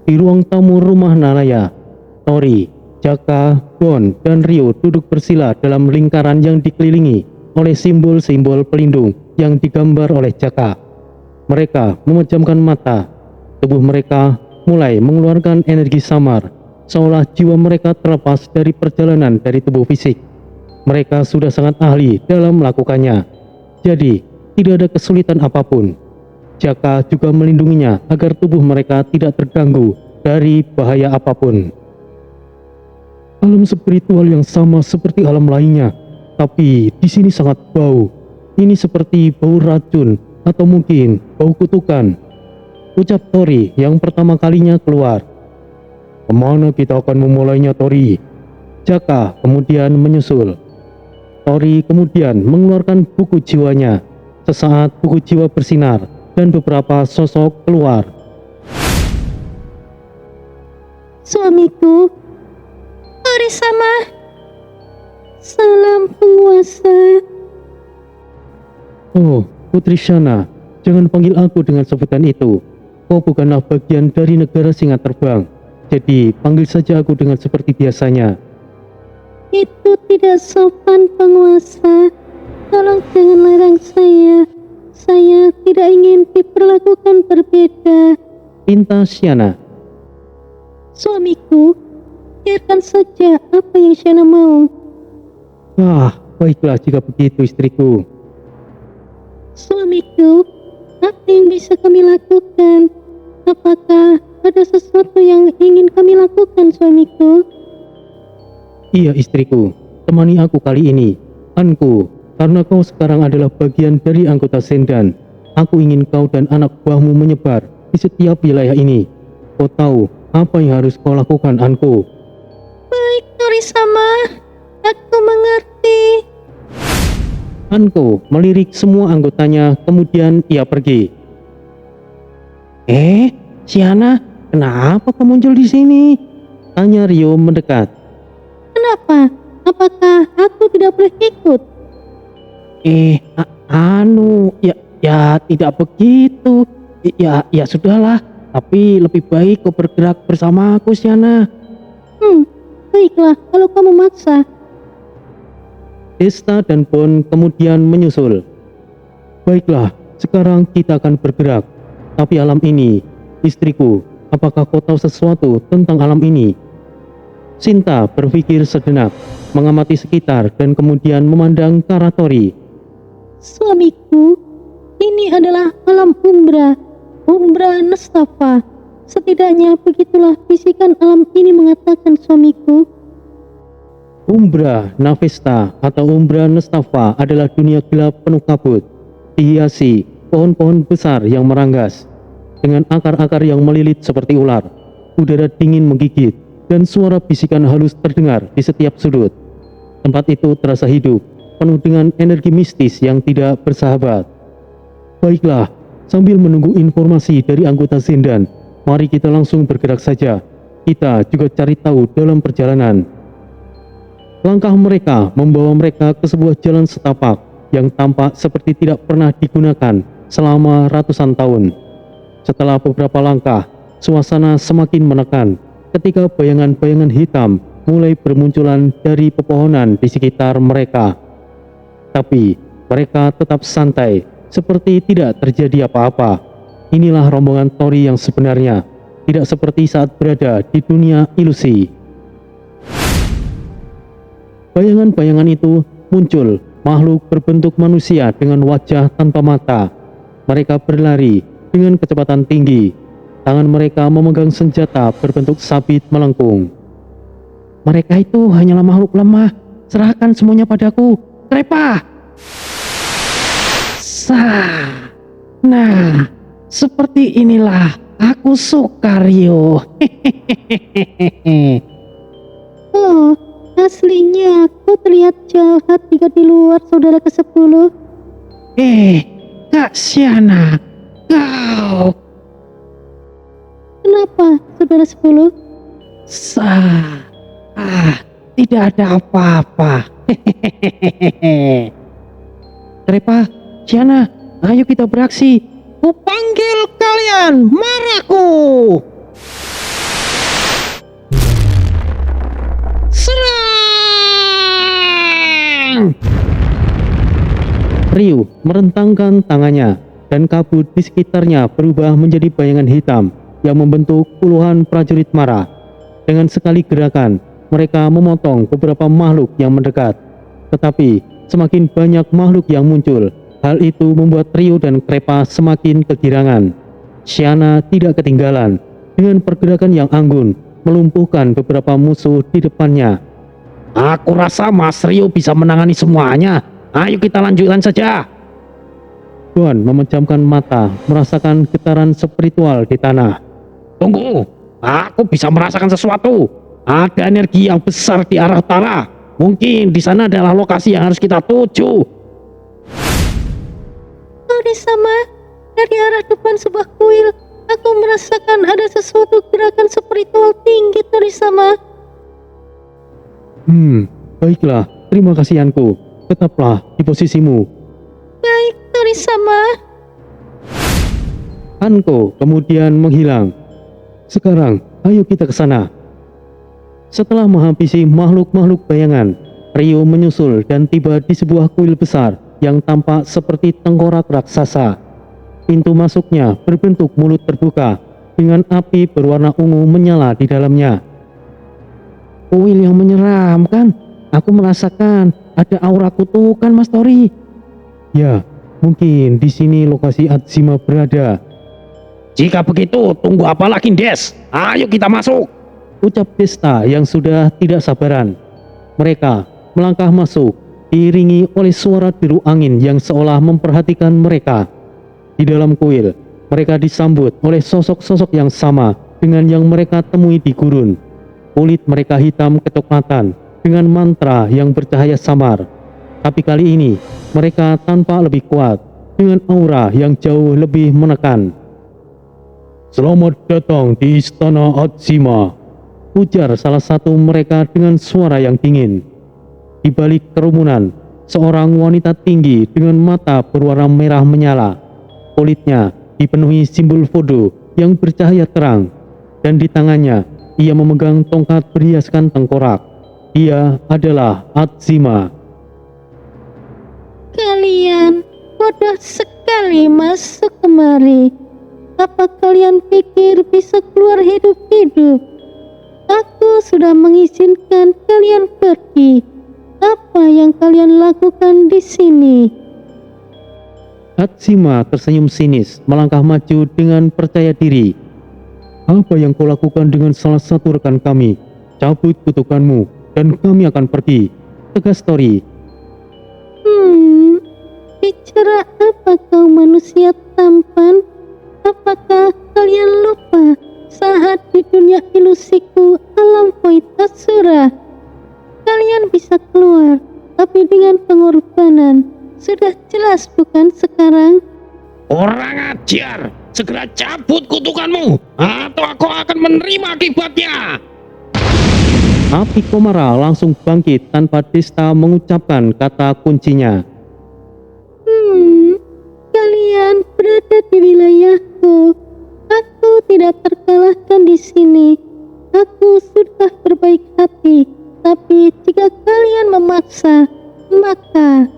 Di ruang tamu rumah Nalaya, Tori, Jaka, Bon, dan Rio duduk bersila dalam lingkaran yang dikelilingi oleh simbol-simbol pelindung yang digambar oleh Jaka. Mereka memejamkan mata. Tubuh mereka mulai mengeluarkan energi samar, seolah jiwa mereka terlepas dari perjalanan dari tubuh fisik. Mereka sudah sangat ahli dalam melakukannya, jadi tidak ada kesulitan apapun. Jaka juga melindunginya agar tubuh mereka tidak terganggu dari bahaya apapun. Alam spiritual yang sama seperti alam lainnya, tapi di sini sangat bau. Ini seperti bau racun atau mungkin bau kutukan, ucap Tori yang pertama kalinya keluar. Kemana kita akan memulainya, Tori? Jaka kemudian menyusul. Tori kemudian mengeluarkan buku jiwanya. Sesaat buku jiwa bersinar dan beberapa sosok keluar. Suamiku, Tori-sama, salam penguasa. Oh, Putri Shana, jangan panggil aku dengan sebutan itu. Kau bukanlah bagian dari negara singa terbang, jadi panggil saja aku dengan seperti biasanya. Itu tidak sopan, penguasa. Tolong jangan larang saya. Saya tidak ingin diperlakukan berbeda. Pinta Shana. Suamiku, biarkan saja apa yang Shana mau. Wah, baiklah jika begitu istriku. Suamiku, apa yang bisa kami lakukan? Apakah ada sesuatu yang ingin kami lakukan, suamiku? Iya istriku, temani aku kali ini. Anku, karena kau sekarang adalah bagian dari anggota Sendan. Aku ingin kau dan anak buahmu menyebar di setiap wilayah ini. Kau tahu apa yang harus kau lakukan, Anku? Baik, Tori-sama. Aku mengerti. Anko melirik semua anggotanya, kemudian ia pergi. Shiana, kenapa kau muncul di sini? Tanya Rio mendekat. Kenapa? Apakah aku tidak boleh ikut? Ya tidak begitu. Ya sudahlah. Tapi lebih baik kau bergerak bersama aku, Shiana. Baiklah, kalau kamu maksa. Desta dan Bon kemudian menyusul. Baiklah, sekarang kita akan bergerak. Tapi alam ini, istriku, apakah kau tahu sesuatu tentang alam ini? Sinta berpikir sejenak, mengamati sekitar dan kemudian memandang ke arah Tori. Suamiku, ini adalah alam Umbra Nestafa. Setidaknya begitulah bisikan alam ini mengatakan, suamiku. Umbra Navesta atau Umbra Nestafa adalah dunia gelap penuh kabut, dihiasi pohon-pohon besar yang meranggas, dengan akar-akar yang melilit seperti ular. Udara dingin menggigit, dan suara bisikan halus terdengar di setiap sudut. Tempat itu terasa hidup, penuh dengan energi mistis yang tidak bersahabat. Baiklah, sambil menunggu informasi dari anggota Sendan, mari kita langsung bergerak saja. Kita juga cari tahu dalam perjalanan. Langkah mereka membawa mereka ke sebuah jalan setapak yang tampak seperti tidak pernah digunakan selama ratusan tahun. Setelah beberapa langkah, suasana semakin menekan ketika bayangan-bayangan hitam mulai bermunculan dari pepohonan di sekitar mereka. Tapi mereka tetap santai, seperti tidak terjadi apa-apa. Inilah rombongan Tori yang sebenarnya, tidak seperti saat berada di dunia ilusi. Bayangan-bayangan itu muncul, makhluk berbentuk manusia dengan wajah tanpa mata. Mereka berlari dengan kecepatan tinggi. Tangan mereka memegang senjata berbentuk sabit melengkung. Mereka itu hanyalah makhluk lemah. Serahkan semuanya padaku. Trepa! Nah, seperti inilah aku suka, Rio. Oh, aslinya aku terlihat jahat jika di luar, saudara ke-10. Kak Shana, kau. Kenapa, saudara 10? Tidak ada apa-apa. Trepa, Shana, ayo kita beraksi. Kupanggil kalian, maraku. Ryu merentangkan tangannya dan kabut di sekitarnya berubah menjadi bayangan hitam yang membentuk puluhan prajurit marah. Dengan sekali gerakan, mereka memotong beberapa makhluk yang mendekat. Tetapi semakin banyak makhluk yang muncul. Hal itu membuat Ryu dan Krepa semakin kegirangan. Shiana tidak ketinggalan. Dengan pergerakan yang anggun, melumpuhkan beberapa musuh di depannya. Aku rasa Mas Ryu bisa menangani semuanya. Ayo kita lanjutkan saja. Duan memejamkan mata, merasakan getaran spiritual di tanah. Tunggu, aku bisa merasakan sesuatu. Ada energi yang besar di arah utara. Mungkin di sana adalah lokasi yang harus kita tuju. Tori-sama, dari arah depan sebuah kuil, aku merasakan ada sesuatu gerakan spiritual tinggi, Tori-sama. Baiklah, terima kasih Anko. Tetaplah di posisimu. Baik, Tori-sama. Anko kemudian menghilang. Sekarang, ayo kita ke sana. Setelah menghabisi makhluk-makhluk bayangan, Ryu menyusul dan tiba di sebuah kuil besar yang tampak seperti tengkorak raksasa. Pintu masuknya berbentuk mulut terbuka dengan api berwarna ungu menyala di dalamnya. Kuil yang menyeramkan. Aku merasakan ada aura kutukan, Mas Tori. Ya, mungkin di sini lokasi Atsima berada. Jika begitu, tunggu apa lagi, Des? Ayo kita masuk. Ucap Desta yang sudah tidak sabaran. Mereka melangkah masuk, diiringi oleh suara deru angin yang seolah memperhatikan mereka. Di dalam kuil, mereka disambut oleh sosok-sosok yang sama dengan yang mereka temui di gurun. Kulit mereka hitam kecoklatan dengan mantra yang bercahaya samar. Tapi kali ini, mereka tampak lebih kuat dengan aura yang jauh lebih menekan. Selamat datang di Istana Atsima, ujar salah satu mereka dengan suara yang dingin. Di balik kerumunan, seorang wanita tinggi dengan mata berwarna merah menyala. Kulitnya dipenuhi simbol voodoo yang bercahaya terang, dan di tangannya ia memegang tongkat berhiaskan tengkorak. Dia adalah Atsima. Kalian bodoh sekali masuk kemari. Apa kalian pikir bisa keluar hidup-hidup? Aku sudah mengizinkan kalian pergi. Apa yang kalian lakukan di sini? Atsima tersenyum sinis, melangkah maju dengan percaya diri. Apa yang kau lakukan dengan salah satu rekan kami? Cabut kutukanmu dan kami akan pergi, tegas Tori. Bicara apa kau manusia tampan? Apakah kalian lupa saat di dunia ilusiku alam void Asura? Kalian bisa keluar, tapi dengan pengorbanan. Sudah jelas bukan sekarang? Orang ajar, segera cabut kutukanmu, atau aku akan menerima akibatnya. Api Komara langsung bangkit tanpa Desta mengucapkan kata kuncinya. Kalian berada di wilayahku. Aku tidak terkalahkan di sini. Aku sudah berbaik hati, tapi jika kalian memaksa, maka...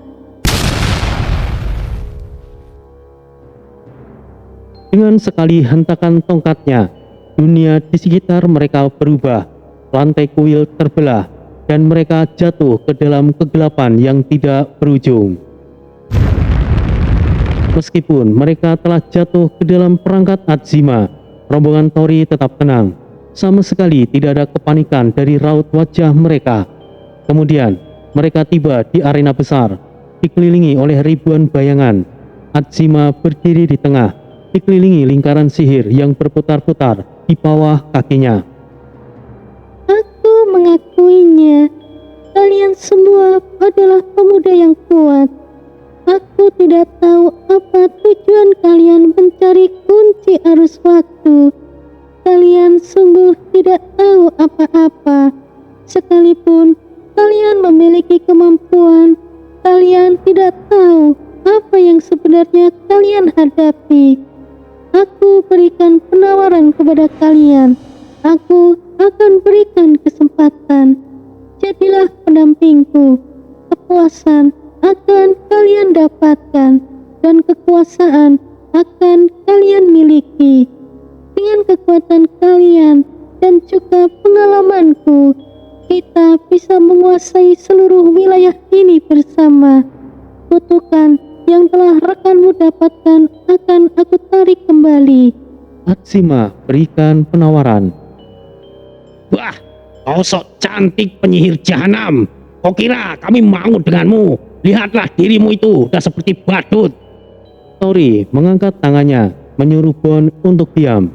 Dengan sekali hentakan tongkatnya, dunia di sekitar mereka berubah. Lantai kuil terbelah dan mereka jatuh ke dalam kegelapan yang tidak berujung. Meskipun mereka telah jatuh ke dalam perangkat Atsima, rombongan Tori tetap tenang. Sama sekali tidak ada kepanikan dari raut wajah mereka. Kemudian mereka tiba di arena besar, dikelilingi oleh ribuan bayangan. Atsima berdiri di tengah, dikelilingi lingkaran sihir yang berputar-putar di bawah kakinya. Aku mengakuinya. Kalian semua adalah pemuda yang kuat. Aku tidak tahu apa tujuan kalian mencari kunci arus waktu. Kalian sungguh tidak tahu apa-apa. Sekalipun kalian memiliki kemampuan, kalian tidak tahu apa yang sebenarnya kalian hadapi. Aku berikan penawaran kepada kalian. Aku akan berikan kesempatan. Jadilah pendampingku. Kepuasan akan kalian dapatkan dan kekuasaan akan kalian miliki. Dengan kekuatan kalian dan juga pengalamanku, kita bisa menguasai seluruh wilayah ini bersama. Kutukan yang telah rekanmu dapatkan akan aku tarik kembali. Atsima berikan penawaran. Wah, kau sok cantik penyihir jahanam. Kau kira kami mau denganmu? Lihatlah dirimu itu udah seperti badut. Tori mengangkat tangannya, menyuruh Bon untuk diam.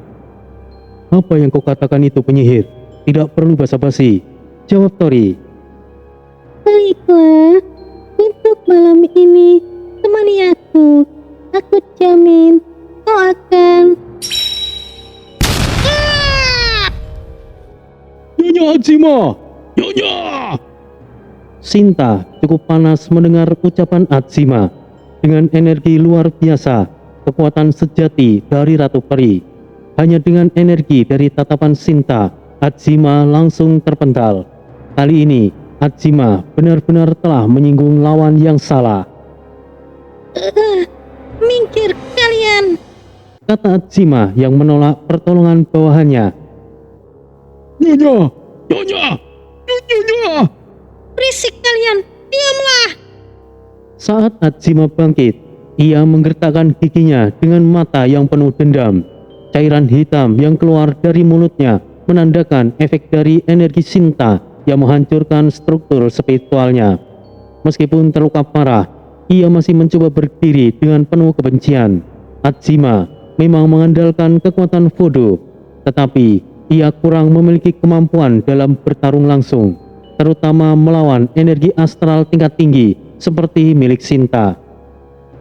Apa yang kau katakan itu penyihir? Tidak perlu basa-basi. Jawab Tori. Baiklah, untuk malam ini temani aku. Aku jamin kau akan... Nyonya Atsima! Nyonya! Sinta cukup panas mendengar ucapan Atsima. Dengan energi luar biasa, kekuatan sejati dari Ratu Peri. Hanya dengan energi dari tatapan Sinta, Atsima langsung terpental. Kali ini, Atsima benar-benar telah menyinggung lawan yang salah. Minggir kalian! Kata Atsima yang menolak pertolongan bawahannya. Nyonya! Nyonya! Nyonya! Berisik kalian! Diamlah! Saat Atsima bangkit, ia menggertakkan giginya dengan mata yang penuh dendam. Cairan hitam yang keluar dari mulutnya menandakan efek dari energi Sinta yang menghancurkan struktur spiritualnya. Meskipun terluka parah, ia masih mencoba berdiri dengan penuh kebencian. Atsima memang mengandalkan kekuatan voodoo, tetapi ia kurang memiliki kemampuan dalam bertarung langsung, terutama melawan energi astral tingkat tinggi seperti milik Sinta.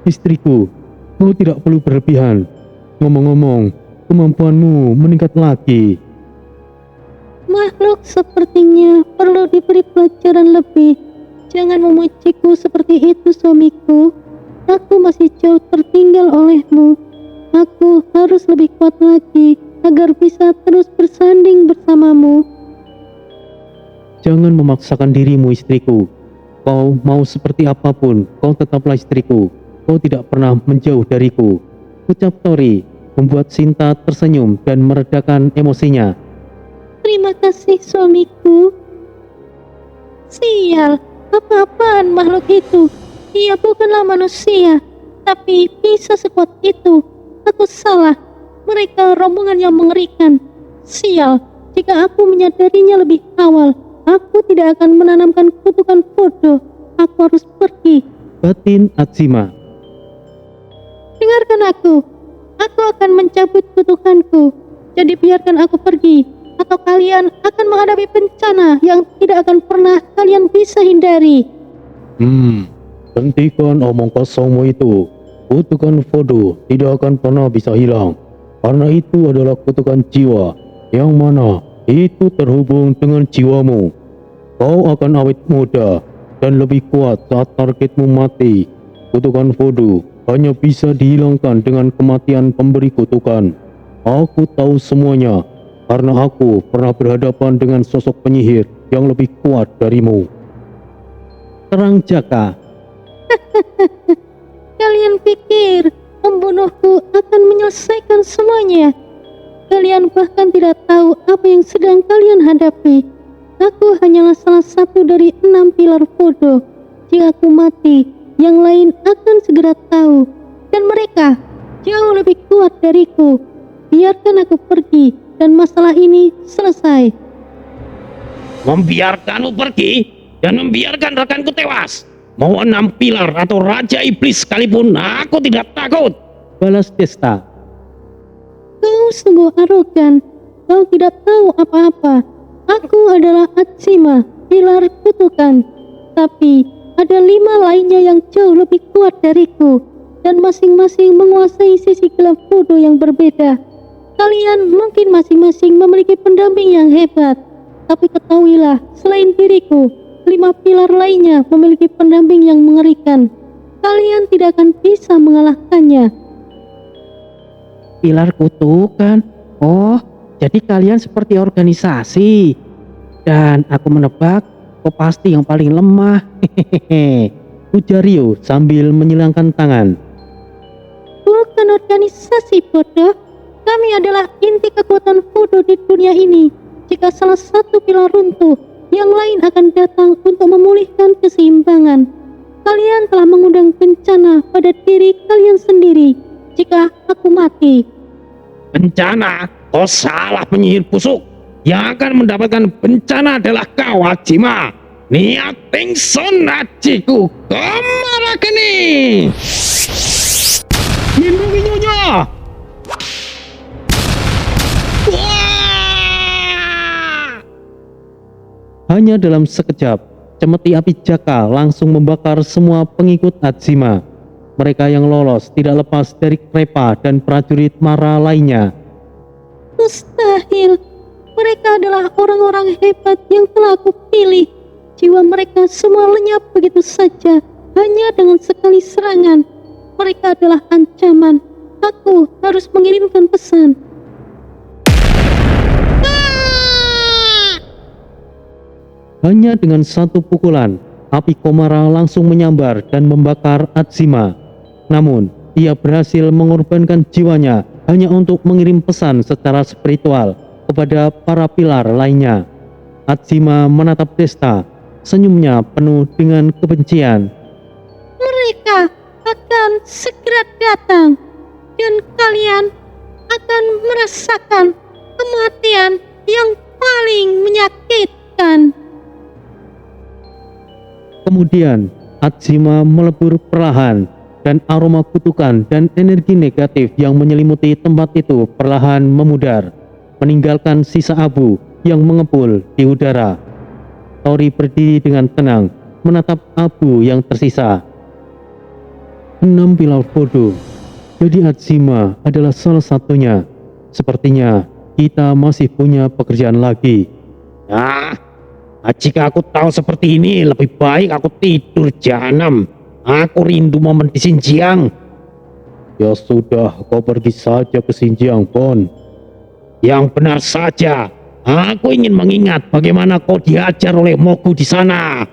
Istriku, kau tidak perlu berlebihan. Ngomong-ngomong, kemampuanmu meningkat lagi. Makhluk sepertinya perlu diberi pelajaran lebih. Jangan memujiku seperti itu, suamiku. Aku masih jauh tertinggal olehmu. Aku harus lebih kuat lagi agar bisa terus bersanding bersamamu. Jangan memaksakan dirimu, istriku. Kau mau seperti apapun, kau tetaplah istriku. Kau tidak pernah menjauh dariku. Ucap Tori membuat Sinta tersenyum dan meredakan emosinya. Terima kasih, suamiku. Sial, apa-apaan makhluk itu? Ia bukanlah manusia, tapi bisa sekuat itu. Aku salah. Mereka rombongan yang mengerikan. Sial, jika aku menyadarinya lebih awal, aku tidak akan menanamkan kutukan bodoh. Aku harus pergi. Batin Atsima. Dengarkan aku. Aku akan mencabut kutukanku. Jadi biarkan aku pergi, atau kalian akan menghadapi bencana yang tidak akan pernah kalian bisa hindari. Hentikan omong kosongmu itu. Kutukan voodoo tidak akan pernah bisa hilang, karena itu adalah kutukan jiwa, yang mana itu terhubung dengan jiwamu. Kau akan awet muda dan lebih kuat saat targetmu mati. Kutukan voodoo hanya bisa dihilangkan dengan kematian pemberi kutukan. Aku tahu semuanya, karena aku pernah berhadapan dengan sosok penyihir yang lebih kuat darimu. Terang Jaka. Kalian pikir membunuhku akan menyelesaikan semuanya? Kalian bahkan tidak tahu apa yang sedang kalian hadapi. Aku hanyalah salah satu dari 6 pilar voodoo. Jika aku mati, yang lain akan segera tahu. Dan mereka jauh lebih kuat dariku. Biarkan aku pergi dan masalah ini selesai. Membiarkanmu pergi dan membiarkan rekanku tewas. Mau 6 pilar atau Raja Iblis sekalipun, aku tidak takut. Balas Desta. Kau sungguh arogan. Kau tidak tahu apa-apa. Aku adalah Atsima, pilar kutukan. Tapi ada 5 lainnya yang jauh lebih kuat dariku, dan masing-masing menguasai sisi gelap voodoo yang berbeda. Kalian mungkin masing-masing memiliki pendamping yang hebat, tapi ketahuilah, selain diriku, 5 pilar lainnya memiliki pendamping yang mengerikan. Kalian tidak akan bisa mengalahkannya. Pilar kutukan. Oh, jadi kalian seperti organisasi. Dan aku menebak, kau pasti yang paling lemah. Hehehe. ujar Rio sambil menyilangkan tangan. Bukan organisasi bodoh. Kami adalah inti kekuatan voodoo di dunia ini. Jika salah satu pilar runtuh, yang lain akan datang untuk memulihkan keseimbangan. Kalian telah mengundang bencana pada diri kalian sendiri. Jika aku mati, Bencana? Kau salah penyihir busuk. Yang akan mendapatkan bencana adalah kau, Hajima. Niating son ajiku komarakeni. Lindungi nyonya. Wah! Hanya dalam sekejap, cemeti api Jaka langsung membakar semua pengikut Hajima. Mereka yang lolos tidak lepas dari Krepa dan prajurit Mara lainnya. mustahil. Mereka adalah orang-orang hebat yang telah aku pilih. Jiwa mereka semua lenyap begitu saja, hanya dengan sekali serangan. Mereka adalah ancaman. Aku harus mengirimkan pesan. Hanya dengan satu pukulan, api Komara langsung menyambar dan membakar Hajima. Namun, ia berhasil mengorbankan jiwanya hanya untuk mengirim pesan secara spiritual kepada para pilar lainnya. Hajima menatap Desta, senyumnya penuh dengan kebencian. Mereka akan segera datang, dan kalian akan merasakan kematian yang paling menyakitkan. Kemudian, Hajima melebur perlahan, dan aroma kutukan dan energi negatif yang menyelimuti tempat itu perlahan memudar, meninggalkan sisa abu yang mengepul di udara. Tori berdiri dengan tenang, menatap abu yang tersisa. 6 pilar voodoo. Jadi Hajima adalah salah satunya. Sepertinya kita masih punya pekerjaan lagi. Ah, jika aku tahu seperti ini, lebih baik aku tidur jahanam. Aku rindu momen di Xinjiang. Ya sudah, kau pergi saja ke Xinjiang, Pon. Yang benar saja. Aku ingin mengingat bagaimana kau diajar oleh Mogu di sana.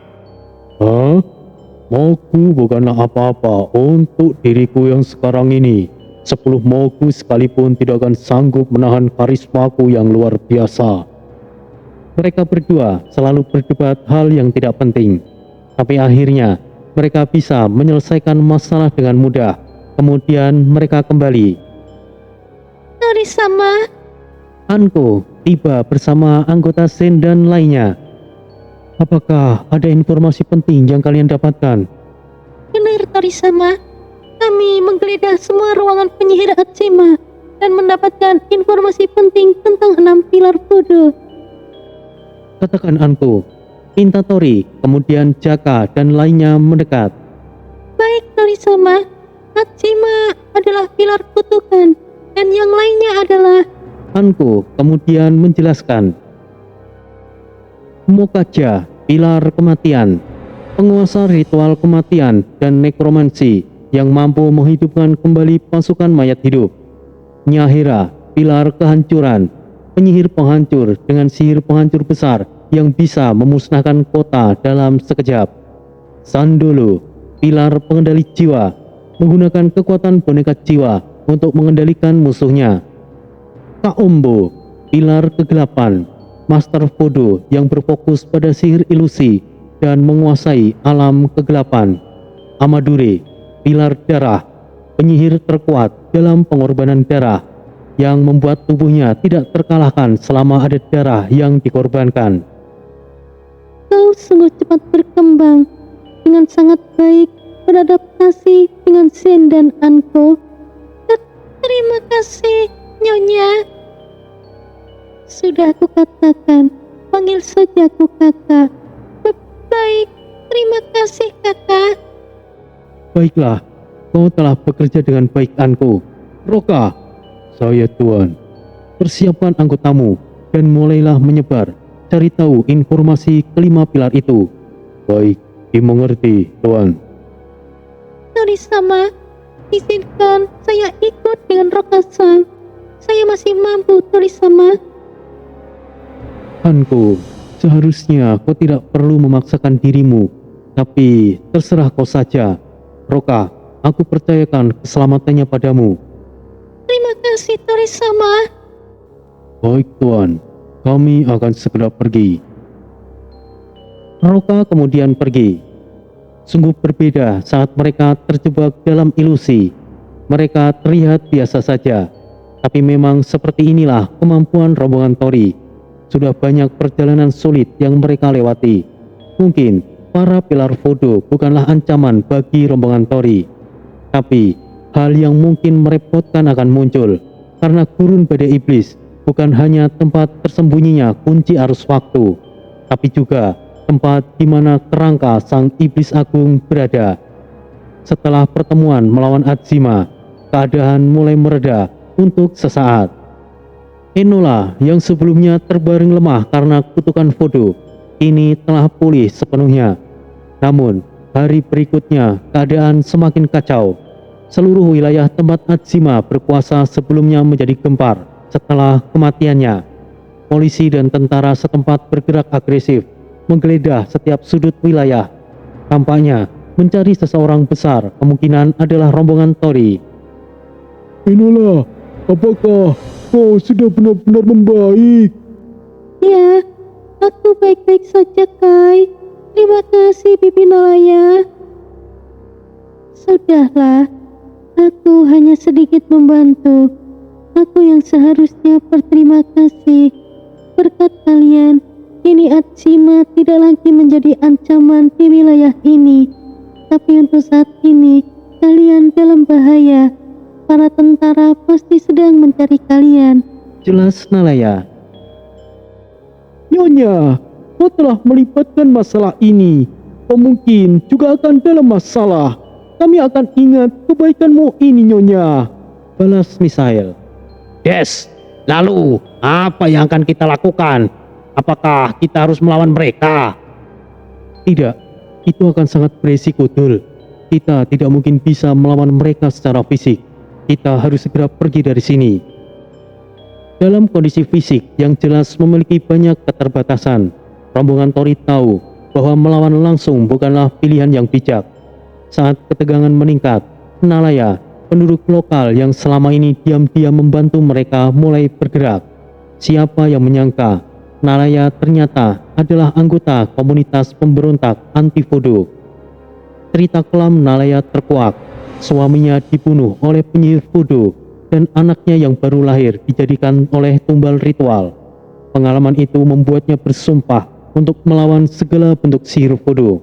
Hah? Mogu bukanlah apa-apa untuk diriku yang sekarang ini. 10 Mogu sekalipun tidak akan sanggup menahan karismaku yang luar biasa. Mereka berdua selalu berdebat hal yang tidak penting. Tapi akhirnya mereka bisa menyelesaikan masalah dengan mudah. Kemudian mereka kembali. Tori-sama, Anko tiba bersama anggota Zen dan lainnya. Apakah ada informasi penting yang kalian dapatkan? benar Tori-sama. Kami menggeledah semua ruangan penyihir Hajima dan mendapatkan informasi penting tentang 6 pilar voodoo. Katakan Anko. Pinta Tori, kemudian Jaka dan lainnya mendekat. Baik Tori-sama, Hajima adalah pilar kutukan dan yang lainnya adalah Anko kemudian menjelaskan. Mokaja, pilar kematian, penguasa ritual kematian dan nekromansi yang mampu menghidupkan kembali pasukan mayat hidup. Nyahira, pilar kehancuran, penyihir penghancur dengan sihir penghancur besar yang bisa memusnahkan kota dalam sekejap. Sandolo, pilar pengendali jiwa, menggunakan kekuatan boneka jiwa untuk mengendalikan musuhnya. Kaombo, pilar kegelapan, master voodoo yang berfokus pada sihir ilusi dan menguasai alam kegelapan. Amadure, pilar darah, penyihir terkuat dalam pengorbanan darah yang membuat tubuhnya tidak terkalahkan selama ada darah yang dikorbankan. kau sungguh cepat berkembang dengan sangat baik beradaptasi dengan Zen dan Anko. Terima kasih, Nyonya. Sudah aku katakan, panggil saja aku kakak. Baik, terima kasih kakak. Baiklah, kau telah bekerja dengan baik Anko. Roka, saya Tuan. Persiapkan anggotamu dan mulailah menyebar. Cari tahu informasi kelima pilar itu. Baik, dimengerti, Tuan. Tori-sama, izinkan saya ikut dengan Roka-san. Saya masih mampu, Tori-sama. Anko, seharusnya kau tidak perlu memaksakan dirimu. Tapi terserah kau saja. Roka, aku percayakan keselamatannya padamu. Terima kasih Tori-sama. Baik tuan, kami akan segera pergi. Roka kemudian pergi. Sungguh berbeda saat mereka terjebak dalam ilusi. Mereka terlihat biasa saja, tapi memang seperti inilah kemampuan rombongan Tori. Sudah banyak perjalanan sulit yang mereka lewati. Mungkin para pilar voodoo bukanlah ancaman bagi rombongan Tori, tapi hal yang mungkin merepotkan akan muncul karena gurun badai iblis bukan hanya tempat tersembunyinya kunci arus waktu, tapi juga tempat di mana kerangka sang iblis agung berada. Setelah pertemuan melawan Atsima, keadaan mulai mereda untuk sesaat. Enola yang sebelumnya terbaring lemah karena kutukan voodoo, kini telah pulih sepenuhnya. Namun, hari berikutnya keadaan semakin kacau. Seluruh wilayah tempat Atsima berkuasa sebelumnya menjadi gempar setelah kematiannya. Polisi dan tentara setempat bergerak agresif, menggeledah setiap sudut wilayah. Tampaknya mencari seseorang besar, kemungkinan adalah rombongan Tori. Enola, apakah kau sudah benar-benar membaik? Ya, aku baik-baik saja, Kai. Terima kasih, Bibi Nalaya. Sudahlah, aku hanya sedikit membantu. Aku yang seharusnya berterima kasih. Berkat kalian, kini Atsima tidak lagi menjadi ancaman di wilayah ini. Tapi untuk saat ini, kalian dalam bahaya. Para tentara pasti sedang mencari kalian. Jelas Nalaya. Nyonya, kau telah melibatkan masalah ini. Kau mungkin juga akan dalam masalah. Kami akan ingat kebaikanmu ini, Nyonya. Balas Misael. Des, lalu apa yang akan kita lakukan? Apakah kita harus melawan mereka? Tidak, itu akan sangat beresiko, Dul. Kita tidak mungkin bisa melawan mereka secara fisik. Kita harus segera pergi dari sini. Dalam kondisi fisik yang jelas memiliki banyak keterbatasan, rombongan Tori tahu bahwa melawan langsung bukanlah pilihan yang bijak. Saat ketegangan meningkat, Nalaya, penduduk lokal yang selama ini diam-diam membantu mereka mulai bergerak. Siapa yang menyangka Nalaya ternyata adalah anggota komunitas pemberontak anti-voodoo. Cerita kelam Nalaya terkuak. Suaminya dibunuh oleh penyihir voodoo dan anaknya yang baru lahir dijadikan oleh tumbal ritual. Pengalaman itu membuatnya bersumpah untuk melawan segala bentuk sihir voodoo.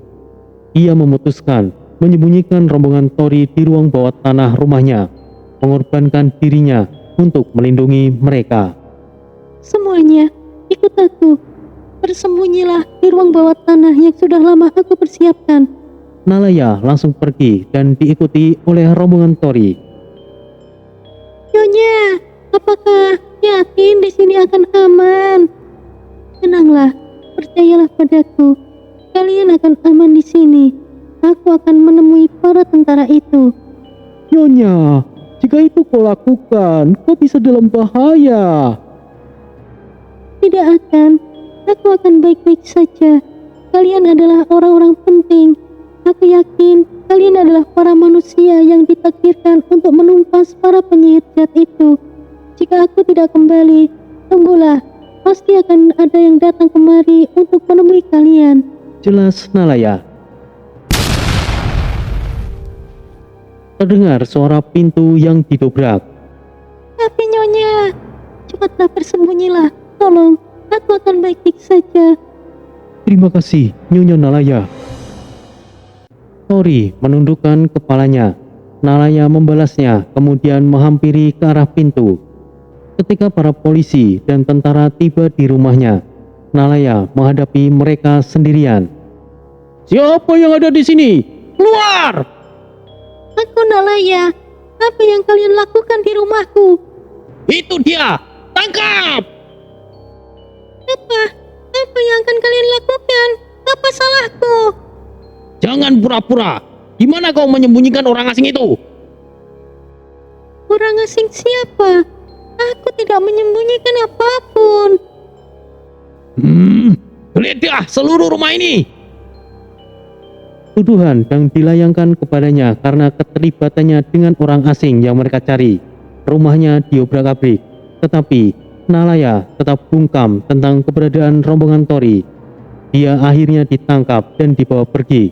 Ia memutuskan menyembunyikan rombongan Tori di ruang bawah tanah rumahnya, mengorbankan dirinya untuk melindungi mereka. Semuanya, ikut aku. Bersembunyilah di ruang bawah tanah yang sudah lama aku persiapkan. Nalaya langsung pergi dan diikuti oleh rombongan Tori. Nyonya, apakah yakin di sini akan aman? Tenanglah, percayalah padaku. Kalian akan aman di sini. Aku akan menemui para tentara itu. Nyonya, jika itu kau lakukan, kau bisa dalam bahaya. Tidak akan. Aku akan baik-baik saja. Kalian adalah orang-orang penting. Aku yakin kalian adalah para manusia yang ditakdirkan untuk menumpas para penyihir jahat itu. Jika aku tidak kembali, tunggulah. Pasti akan ada yang datang kemari untuk menemui kalian. Jelas Nalaya. Terdengar suara pintu yang didobrak. Tapi Nyonya, cepatlah bersembunyilah. Tolong, aku akan baik-baik saja. Terima kasih, Nyonya Nalaya. Tori menundukkan kepalanya. Nalaya membalasnya, kemudian menghampiri ke arah pintu. Ketika para polisi dan tentara tiba di rumahnya, Nalaya menghadapi mereka sendirian. Siapa yang ada di sini? Keluar! Aku Nalaya. Apa yang kalian lakukan di rumahku? Itu dia! Tangkap! Apa yang akan kalian lakukan? Apa salahku? Jangan pura-pura. Di mana kau menyembunyikan orang asing itu? Orang asing siapa? Aku tidak menyembunyikan apapun. Geledah seluruh rumah ini. Tuduhan yang dilayangkan kepadanya karena keterlibatannya dengan orang asing yang mereka cari. Rumahnya diobrak-abrik, tetapi Nalaya tetap bungkam tentang keberadaan rombongan Tori. Dia akhirnya ditangkap dan dibawa pergi.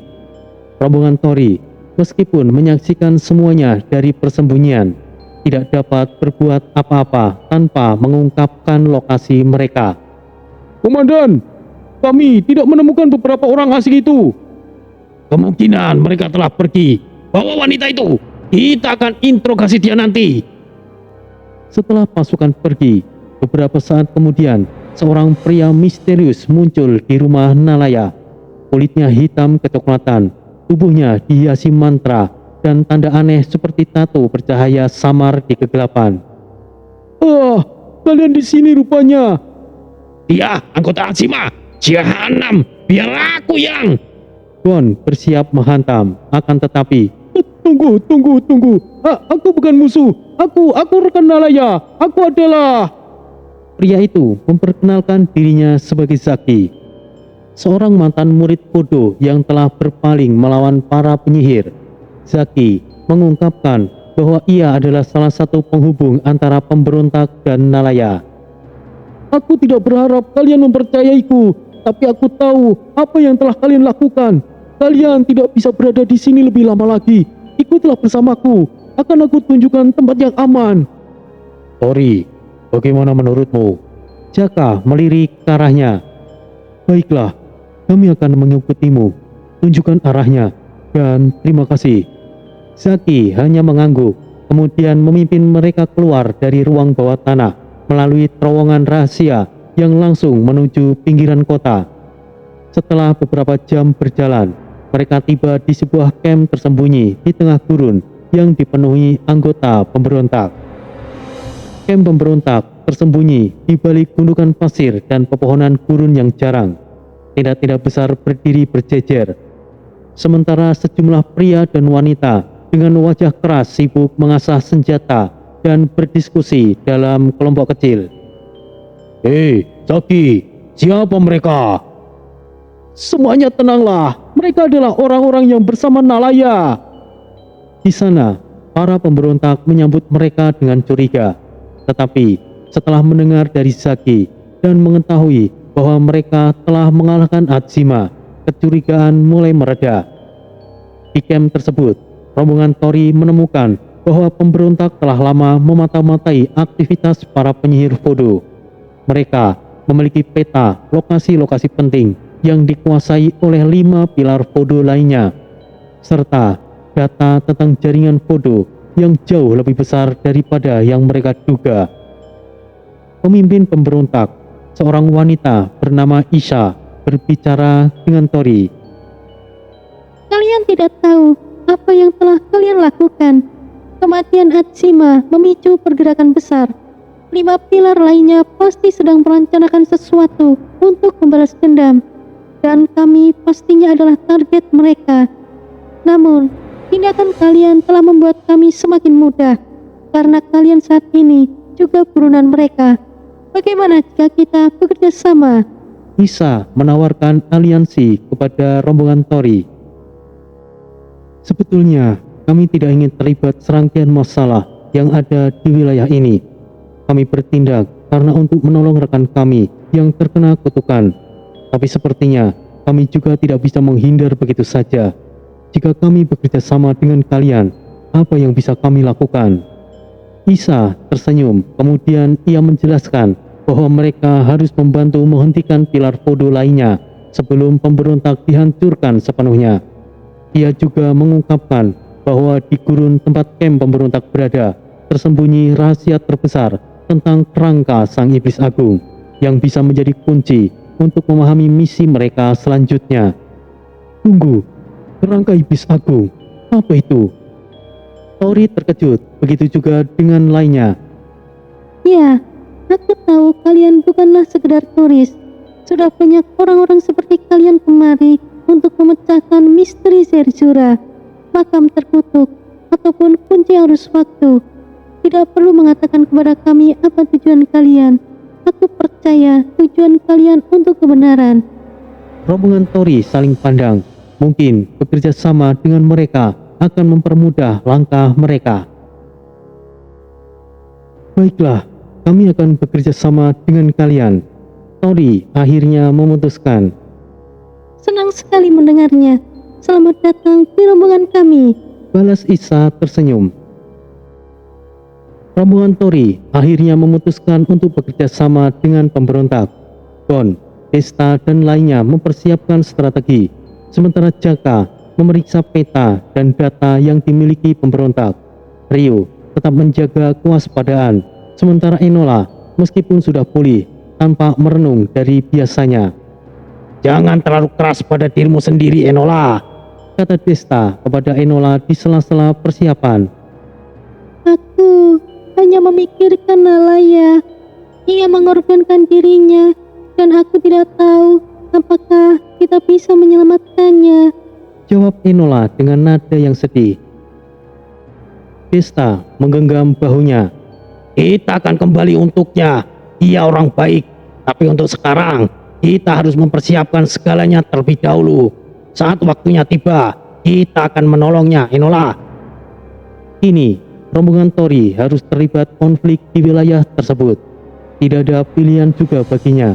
Rombongan Tori, meskipun menyaksikan semuanya dari persembunyian, tidak dapat berbuat apa-apa tanpa mengungkapkan lokasi mereka. Komandan, kami tidak menemukan beberapa orang asing itu. Kemungkinan mereka telah pergi. Bawa wanita itu. Kita akan interogasi dia nanti. Setelah pasukan pergi, beberapa saat kemudian, seorang pria misterius muncul di rumah Nalaya. Kulitnya hitam kecoklatan, tubuhnya dihiasi mantra, dan tanda aneh seperti tato bercahaya samar di kegelapan. Ah, kalian di sini rupanya. Dia anggota Atsima. Jahanam. Biar aku yang... Gon bersiap menghantam, akan tetapi Tunggu. Aku bukan musuh. Aku rekan Nalaya. Aku adalah... pria itu memperkenalkan dirinya sebagai Zaki, seorang mantan murid bodoh yang telah berpaling melawan para penyihir. Zaki mengungkapkan bahwa ia adalah salah satu penghubung antara pemberontak dan Nalaya. Aku tidak berharap kalian mempercayaiku, tapi aku tahu apa yang telah kalian lakukan. Kalian tidak bisa berada di sini lebih lama lagi. Ikutlah bersamaku. Akan aku tunjukkan tempat yang aman. Tori, bagaimana menurutmu? Jaka melirik ke arahnya. Baiklah, kami akan mengikutimu. Tunjukkan arahnya. Dan terima kasih. Zaki hanya mengangguk, kemudian memimpin mereka keluar dari ruang bawah tanah melalui terowongan rahasia yang langsung menuju pinggiran kota. Setelah beberapa jam berjalan, mereka tiba di sebuah kamp tersembunyi di tengah gurun yang dipenuhi anggota pemberontak. Kamp pemberontak tersembunyi di balik gundukan pasir dan pepohonan gurun yang jarang. Tenda-tenda besar berdiri berjejer, sementara sejumlah pria dan wanita dengan wajah keras sibuk mengasah senjata dan berdiskusi dalam kelompok kecil. Hei, Zaki. Siapa mereka? Semuanya tenanglah. Mereka adalah orang-orang yang bersama Nalaya. Di sana, para pemberontak menyambut mereka dengan curiga. Tetapi setelah mendengar dari Zaki dan mengetahui bahwa mereka telah mengalahkan Atsima, kecurigaan mulai mereda. Di camp tersebut, rombongan Tori menemukan bahwa pemberontak telah lama memata-matai aktivitas para penyihir voodoo. Mereka memiliki peta lokasi-lokasi penting yang dikuasai oleh 5 pilar voodoo lainnya, serta data tentang jaringan voodoo yang jauh lebih besar daripada yang mereka duga. Pemimpin pemberontak, seorang wanita bernama Isha, berbicara dengan Tori. Kalian tidak tahu apa yang telah kalian lakukan. Kematian Atsima memicu pergerakan besar. 5 pilar lainnya pasti sedang merencanakan sesuatu untuk membalas dendam. Dan kami pastinya adalah target mereka. Namun, tindakan kalian telah membuat kami semakin mudah. Karena kalian saat ini juga buronan mereka. Bagaimana jika kita bekerja sama? Isha menawarkan aliansi kepada rombongan Tori. Sebetulnya, kami tidak ingin terlibat serangkaian masalah yang ada di wilayah ini. Kami bertindak karena untuk menolong rekan kami yang terkena kutukan. Tapi sepertinya kami juga tidak bisa menghindar begitu saja. Jika kami bekerja sama dengan kalian, apa yang bisa kami lakukan? Isha tersenyum, kemudian ia menjelaskan bahwa mereka harus membantu menghentikan pilar voodoo lainnya sebelum pemberontak dihancurkan sepenuhnya. Ia juga mengungkapkan bahwa di gurun tempat kamp pemberontak berada, tersembunyi rahasia terbesar tentang kerangka Sang Iblis Agung yang bisa menjadi kunci untuk memahami misi mereka selanjutnya. Tunggu, kerangka Iblis Agung, apa itu? Tori terkejut, begitu juga dengan lainnya. Ya, aku tahu kalian bukanlah sekedar turis. Sudah banyak orang-orang seperti kalian kemari untuk memecahkan misteri Zerzura, makam terkutuk, ataupun kunci arus waktu. Tidak perlu mengatakan kepada kami apa tujuan kalian. Aku percaya tujuan kalian untuk kebenaran. Rombongan Tori saling pandang. Mungkin bekerja sama dengan mereka akan mempermudah langkah mereka. Baiklah, kami akan bekerja sama dengan kalian. Tori akhirnya memutuskan. Senang sekali mendengarnya. Selamat datang di rombongan kami. Balas Isa tersenyum. Rombongan Tori akhirnya memutuskan untuk bekerja sama dengan pemberontak. Gon, Desta dan lainnya mempersiapkan strategi. Sementara Jaka memeriksa peta dan data yang dimiliki pemberontak. Rio tetap menjaga kewaspadaan, sementara Enola meskipun sudah pulih tanpa merenung dari biasanya. Jangan terlalu keras pada dirimu sendiri, Enola, Kata Desta kepada Enola di sela-sela persiapan. Aku hanya memikirkan Nalaya. Ia mengorbankan dirinya dan aku tidak tahu apakah kita bisa menyelamatkannya. Jawab Enola dengan nada yang sedih. Desta menggenggam bahunya. kita akan kembali untuknya. Dia orang baik, tapi untuk sekarang kita harus mempersiapkan segalanya terlebih dahulu. Saat waktunya tiba, kita akan menolongnya, Enola. Kini, rombongan Tori harus terlibat konflik di wilayah tersebut. Tidak ada pilihan juga baginya.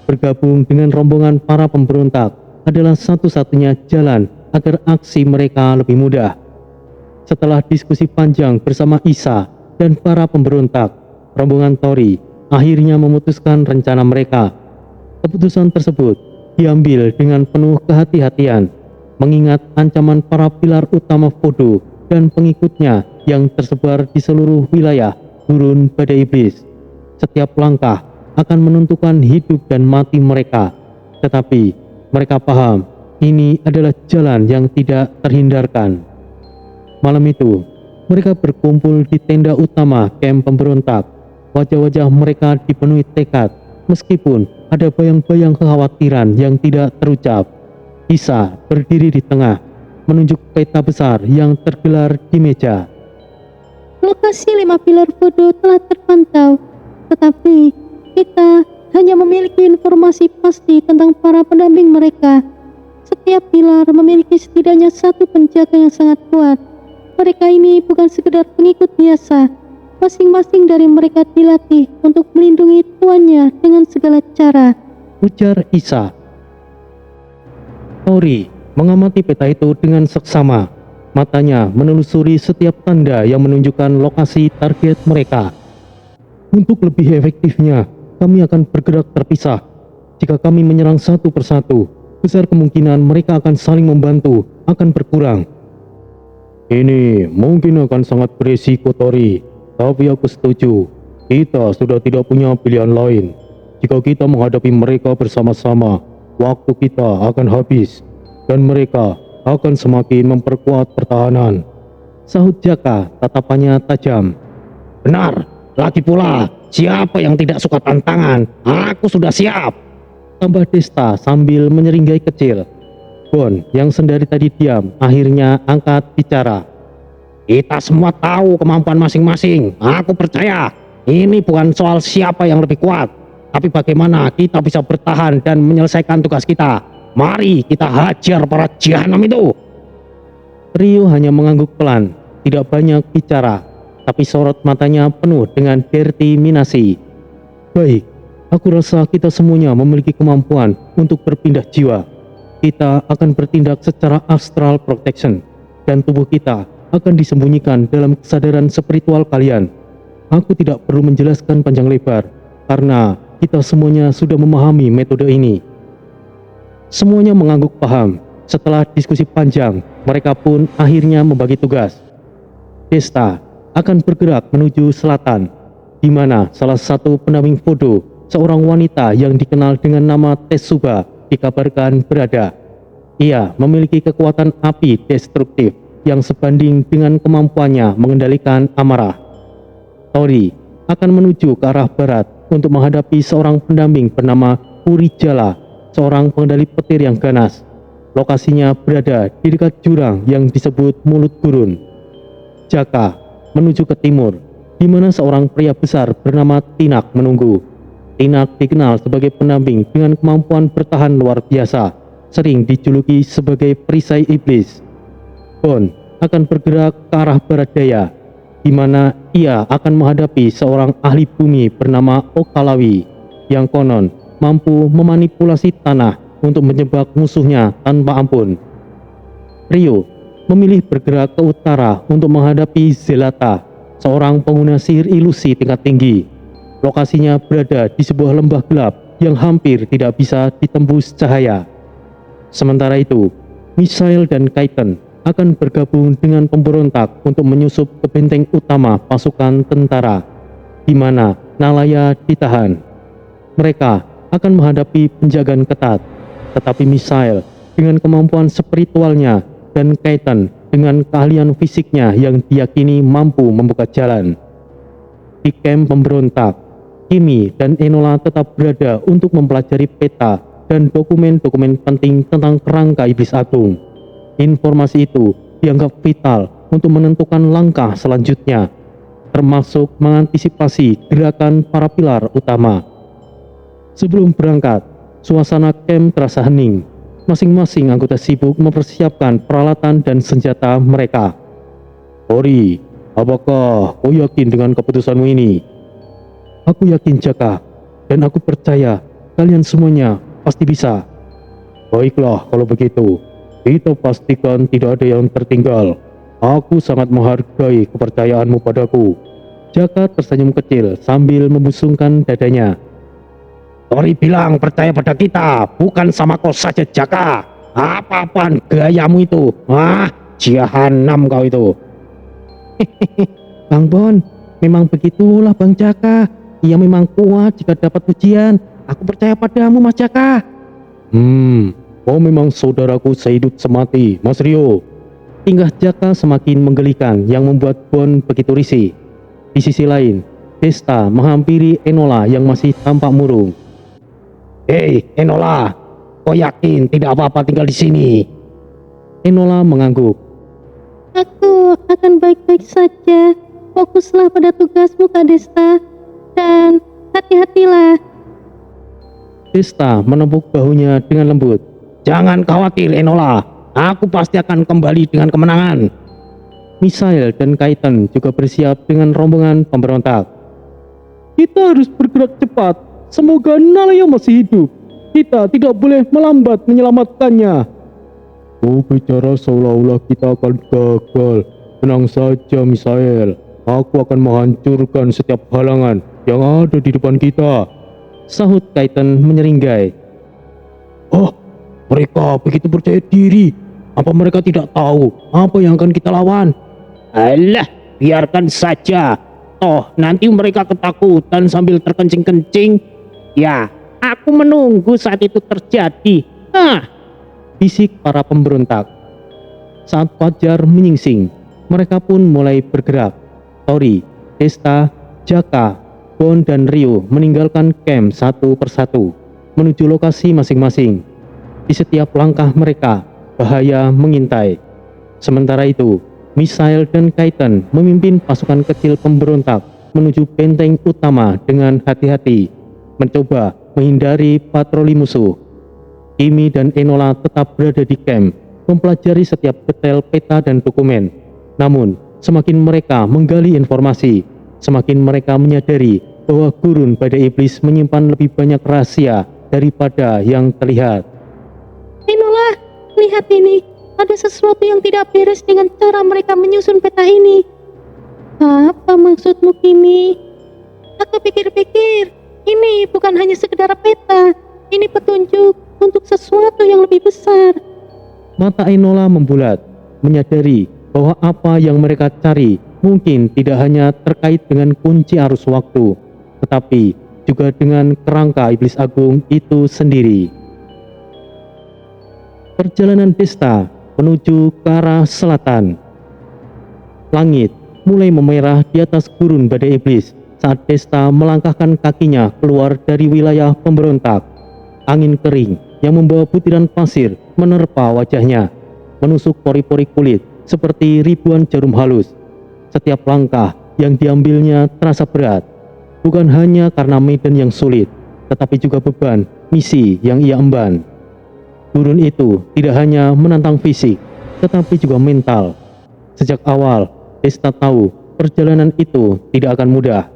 Bergabung dengan rombongan para pemberontak adalah satu-satunya jalan agar aksi mereka lebih mudah. Setelah diskusi panjang bersama Isa dan para pemberontak, rombongan Tori akhirnya memutuskan rencana mereka. Keputusan tersebut diambil dengan penuh kehati-hatian, mengingat ancaman para pilar utama Voodoo dan pengikutnya yang tersebar di seluruh wilayah gurun badai iblis. Setiap langkah akan menentukan hidup dan mati mereka, tetapi mereka paham ini adalah jalan yang tidak terhindarkan. Malam itu, mereka berkumpul di tenda utama kamp pemberontak. Wajah-wajah mereka dipenuhi tekad, meskipun ada bayang-bayang kekhawatiran yang tidak terucap. Isa berdiri di tengah, menunjuk peta besar yang tergelar di meja. Lokasi 5 pilar Voodoo telah terpantau, tetapi kita hanya memiliki informasi pasti tentang para pendamping mereka. Setiap pilar memiliki setidaknya satu penjaga yang sangat kuat. Mereka ini bukan sekedar pengikut biasa. Masing-masing dari mereka dilatih untuk melindungi tuannya dengan segala cara. Ujar Isa. Tori mengamati peta itu dengan seksama. Matanya menelusuri setiap tanda yang menunjukkan lokasi target mereka. Untuk lebih efektifnya, kami akan bergerak terpisah. Jika kami menyerang satu persatu, besar kemungkinan mereka akan saling membantu akan berkurang. Ini mungkin akan sangat berisiko, Tori, tapi aku setuju. Kita sudah tidak punya pilihan lain. Jika kita menghadapi mereka bersama-sama, waktu kita akan habis, dan mereka akan semakin memperkuat pertahanan. Sahut Jaka, tatapannya tajam. Benar, lagi pula, siapa yang tidak suka tantangan? Aku sudah siap. Tambah Desta sambil menyeringai kecil. Bon, yang sendiri tadi diam, akhirnya angkat bicara. Kita semua tahu kemampuan masing-masing. Aku percaya, ini bukan soal siapa yang lebih kuat, tapi bagaimana kita bisa bertahan dan menyelesaikan tugas kita. Mari kita hajar para jahanam itu. Rio hanya mengangguk pelan, tidak banyak bicara, tapi sorot matanya penuh dengan determinasi. Baik, aku rasa kita semuanya memiliki kemampuan untuk berpindah jiwa. Kita akan bertindak secara astral protection, dan tubuh kita akan disembunyikan dalam kesadaran spiritual kalian. Aku tidak perlu menjelaskan panjang lebar, karena kita semuanya sudah memahami metode ini. Semuanya mengangguk paham. Setelah diskusi panjang, mereka pun akhirnya membagi tugas. Desta akan bergerak menuju selatan, di mana salah satu pendamping Voodoo, seorang wanita yang dikenal dengan nama Tetsuba, dikabarkan berada. Ia memiliki kekuatan api destruktif yang sebanding dengan kemampuannya mengendalikan amarah. Tori akan menuju ke arah barat untuk menghadapi seorang pendamping bernama Purijala, seorang pengendali petir yang ganas. Lokasinya berada di dekat jurang yang disebut Mulut Gurun. Jaka menuju ke timur, di mana seorang pria besar bernama Tinak menunggu. Tinak dikenal sebagai pendamping dengan kemampuan bertahan luar biasa. sering dijuluki sebagai perisai iblis. Bond akan bergerak ke arah barat daya, di mana ia akan menghadapi seorang ahli bumi bernama Okalawi yang konon mampu memanipulasi tanah untuk menjebak musuhnya tanpa ampun. Rio memilih bergerak ke utara untuk menghadapi Zelata, seorang pengguna sihir ilusi tingkat tinggi. Lokasinya berada di sebuah lembah gelap yang hampir tidak bisa ditembus cahaya. Sementara itu, Misael dan Kaiten akan bergabung dengan pemberontak untuk menyusup ke benteng utama pasukan tentara, di mana Nalaya ditahan. Mereka akan menghadapi penjagaan ketat, tetapi Misael dengan kemampuan spiritualnya dan Kaiten dengan keahlian fisiknya yang diyakini mampu membuka jalan. Di kamp pemberontak, Kimi dan Enola tetap berada untuk mempelajari peta dan dokumen-dokumen penting tentang kerangka iblis agung. Informasi itu dianggap vital untuk menentukan langkah selanjutnya, termasuk mengantisipasi gerakan para pilar utama. Sebelum berangkat, suasana camp terasa hening. Masing-masing anggota sibuk mempersiapkan peralatan dan senjata mereka. Ori, apakah kau yakin dengan keputusanmu ini? Aku yakin, Jaka, dan aku percaya kalian semuanya pasti bisa. Baiklah kalau begitu, kita pastikan tidak ada yang tertinggal. Aku sangat menghargai kepercayaanmu padaku. Jaka tersenyum kecil sambil membusungkan dadanya. Tori bilang percaya pada kita, bukan sama kau saja Jaka. Apa-apaan gayamu itu? Jahanam kau itu. Bang Bon, memang begitulah Bang Jaka. Ia memang kuat jika dapat ujian. Aku percaya padamu Mas Jaka. Kau memang saudaraku sehidup semati, Mas Rio. Tingkah Jaka semakin menggelikan yang membuat Bon begitu risih. Di sisi lain, Desta menghampiri Enola yang masih tampak murung. Hei Enola, kau yakin tidak apa-apa tinggal di sini? Enola mengangguk. Aku akan baik-baik saja. Fokuslah pada tugasmu, Kak Desta. Dan hati-hatilah. Desta menepuk bahunya dengan lembut. Jangan khawatir Enola, aku pasti akan kembali dengan kemenangan. Misael dan Kaiten juga bersiap dengan rombongan pemberontak. Kita harus bergerak cepat. Semoga Nalaya masih hidup. Kita tidak boleh melambat menyelamatkannya. Kau bicara seolah-olah kita akan gagal. Tenang saja, Misael. Aku akan menghancurkan setiap halangan yang ada di depan kita. Sahut Kaiten menyeringai. Oh, mereka begitu percaya diri. Apa mereka tidak tahu apa yang akan kita lawan? Alah, biarkan saja. Toh nanti mereka ketakutan sambil terkencing-kencing. Ya, aku menunggu saat itu terjadi. Bisik para pemberontak. Saat fajar menyingsing, mereka pun mulai bergerak. Tori, Desta, Jaka, Bon dan Rio meninggalkan camp satu persatu, menuju lokasi masing-masing. Di setiap langkah mereka, bahaya mengintai. Sementara itu, Misael dan Kaiten memimpin pasukan kecil pemberontak menuju benteng utama dengan hati-hati, mencoba menghindari patroli musuh. Kimi dan Enola tetap berada di camp, mempelajari setiap detail peta dan dokumen. Namun, semakin mereka menggali informasi, semakin mereka menyadari bahwa gurun badai iblis menyimpan lebih banyak rahasia daripada yang terlihat. Enola, lihat ini. Ada sesuatu yang tidak beres dengan cara mereka menyusun peta ini. Apa maksudmu, Kimi? Aku pikir-pikir, ini bukan hanya sekedar peta. Ini petunjuk untuk sesuatu yang lebih besar. Mata Enola membulat, menyadari bahwa apa yang mereka cari mungkin tidak hanya terkait dengan kunci arus waktu, tetapi juga dengan kerangka iblis agung itu sendiri. Perjalanan Desta menuju ke arah selatan. Langit mulai memerah di atas gurun badai iblis saat Desta melangkahkan kakinya keluar dari wilayah pemberontak. Angin kering yang membawa butiran pasir menerpa wajahnya, menusuk pori-pori kulit seperti ribuan jarum halus. Setiap langkah yang diambilnya terasa berat, bukan hanya karena medan yang sulit, tetapi juga beban misi yang ia emban. Gurun itu tidak hanya menantang fisik, tetapi juga mental. Sejak awal, Desta tahu perjalanan itu tidak akan mudah.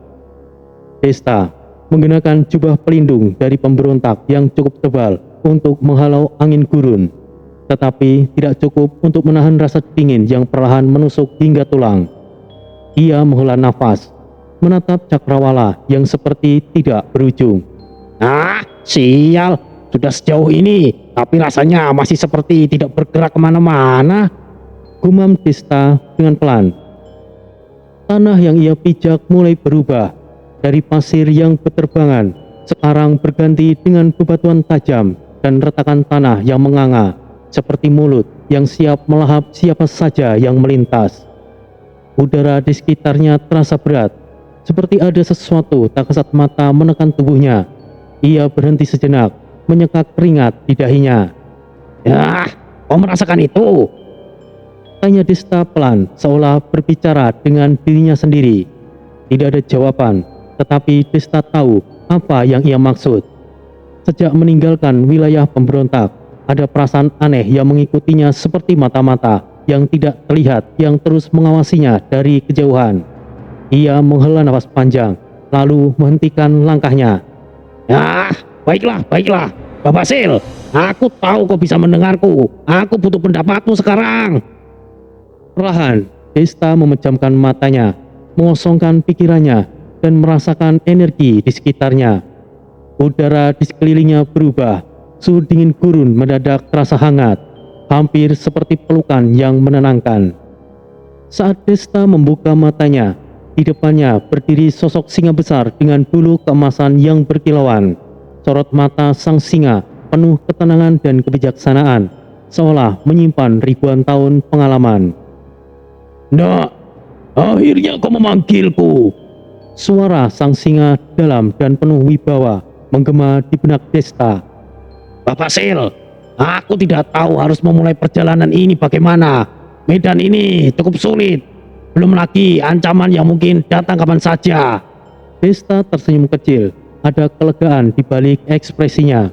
Desta menggunakan jubah pelindung dari pemberontak yang cukup tebal untuk menghalau angin gurun, tetapi tidak cukup untuk menahan rasa dingin yang perlahan menusuk hingga tulang. Ia menghela nafas, menatap cakrawala yang seperti tidak berujung. Sial, sudah sejauh ini, tapi rasanya masih seperti tidak bergerak kemana-mana. Gumam Desta dengan pelan. Tanah yang ia pijak mulai berubah. Dari pasir yang berterbangan, sekarang berganti dengan bebatuan tajam dan retakan tanah yang menganga, seperti mulut yang siap melahap siapa saja yang melintas. Udara di sekitarnya terasa berat, seperti ada sesuatu tak kasat mata menekan tubuhnya. Ia berhenti sejenak, menyekat keringat di dahinya. Kau merasakan itu? Tanya Desta pelan, seolah berbicara dengan dirinya sendiri. Tidak ada jawaban, tetapi Desta tahu apa yang ia maksud. Sejak meninggalkan wilayah pemberontak, ada perasaan aneh yang mengikutinya seperti mata-mata yang tidak terlihat yang terus mengawasinya dari kejauhan. Ia menghela nafas panjang, lalu menghentikan langkahnya. Baiklah. Babasil, aku tahu kau bisa mendengarku. Aku butuh pendapatmu sekarang. Perlahan, Desta memejamkan matanya, mengosongkan pikirannya, dan merasakan energi di sekitarnya. Udara di sekelilingnya berubah, suhu dingin gurun mendadak terasa hangat, hampir seperti pelukan yang menenangkan. Saat Desta membuka matanya, di depannya berdiri sosok singa besar dengan bulu keemasan yang berkilauan. Sorot mata sang singa penuh ketenangan dan kebijaksanaan, seolah menyimpan ribuan tahun pengalaman. Nak, akhirnya kau memanggilku. Suara sang singa dalam dan penuh wibawa menggema di benak Desta. Babasil, aku tidak tahu harus memulai perjalanan ini bagaimana. Medan ini cukup sulit. Belum lagi ancaman yang mungkin datang kapan saja. Desta tersenyum kecil, ada kelegaan di balik ekspresinya.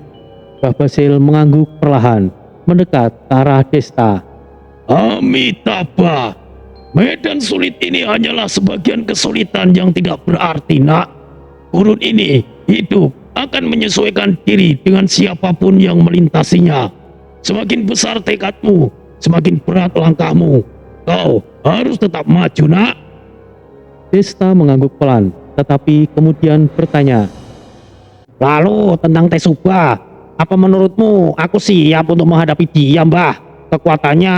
Babasil mengangguk perlahan, mendekat ke arah Desta. Amitabha, medan sulit ini hanyalah sebagian kesulitan yang tidak berarti, nak. Gurun ini hidup akan menyesuaikan diri dengan siapapun yang melintasinya. Semakin besar tekadmu, semakin berat langkahmu. Kau harus tetap maju, nak. Desta mengangguk pelan, tetapi kemudian bertanya. Lalu tentang Tesuba, apa menurutmu aku siap untuk menghadapi dia, Mbah? Kekuatannya,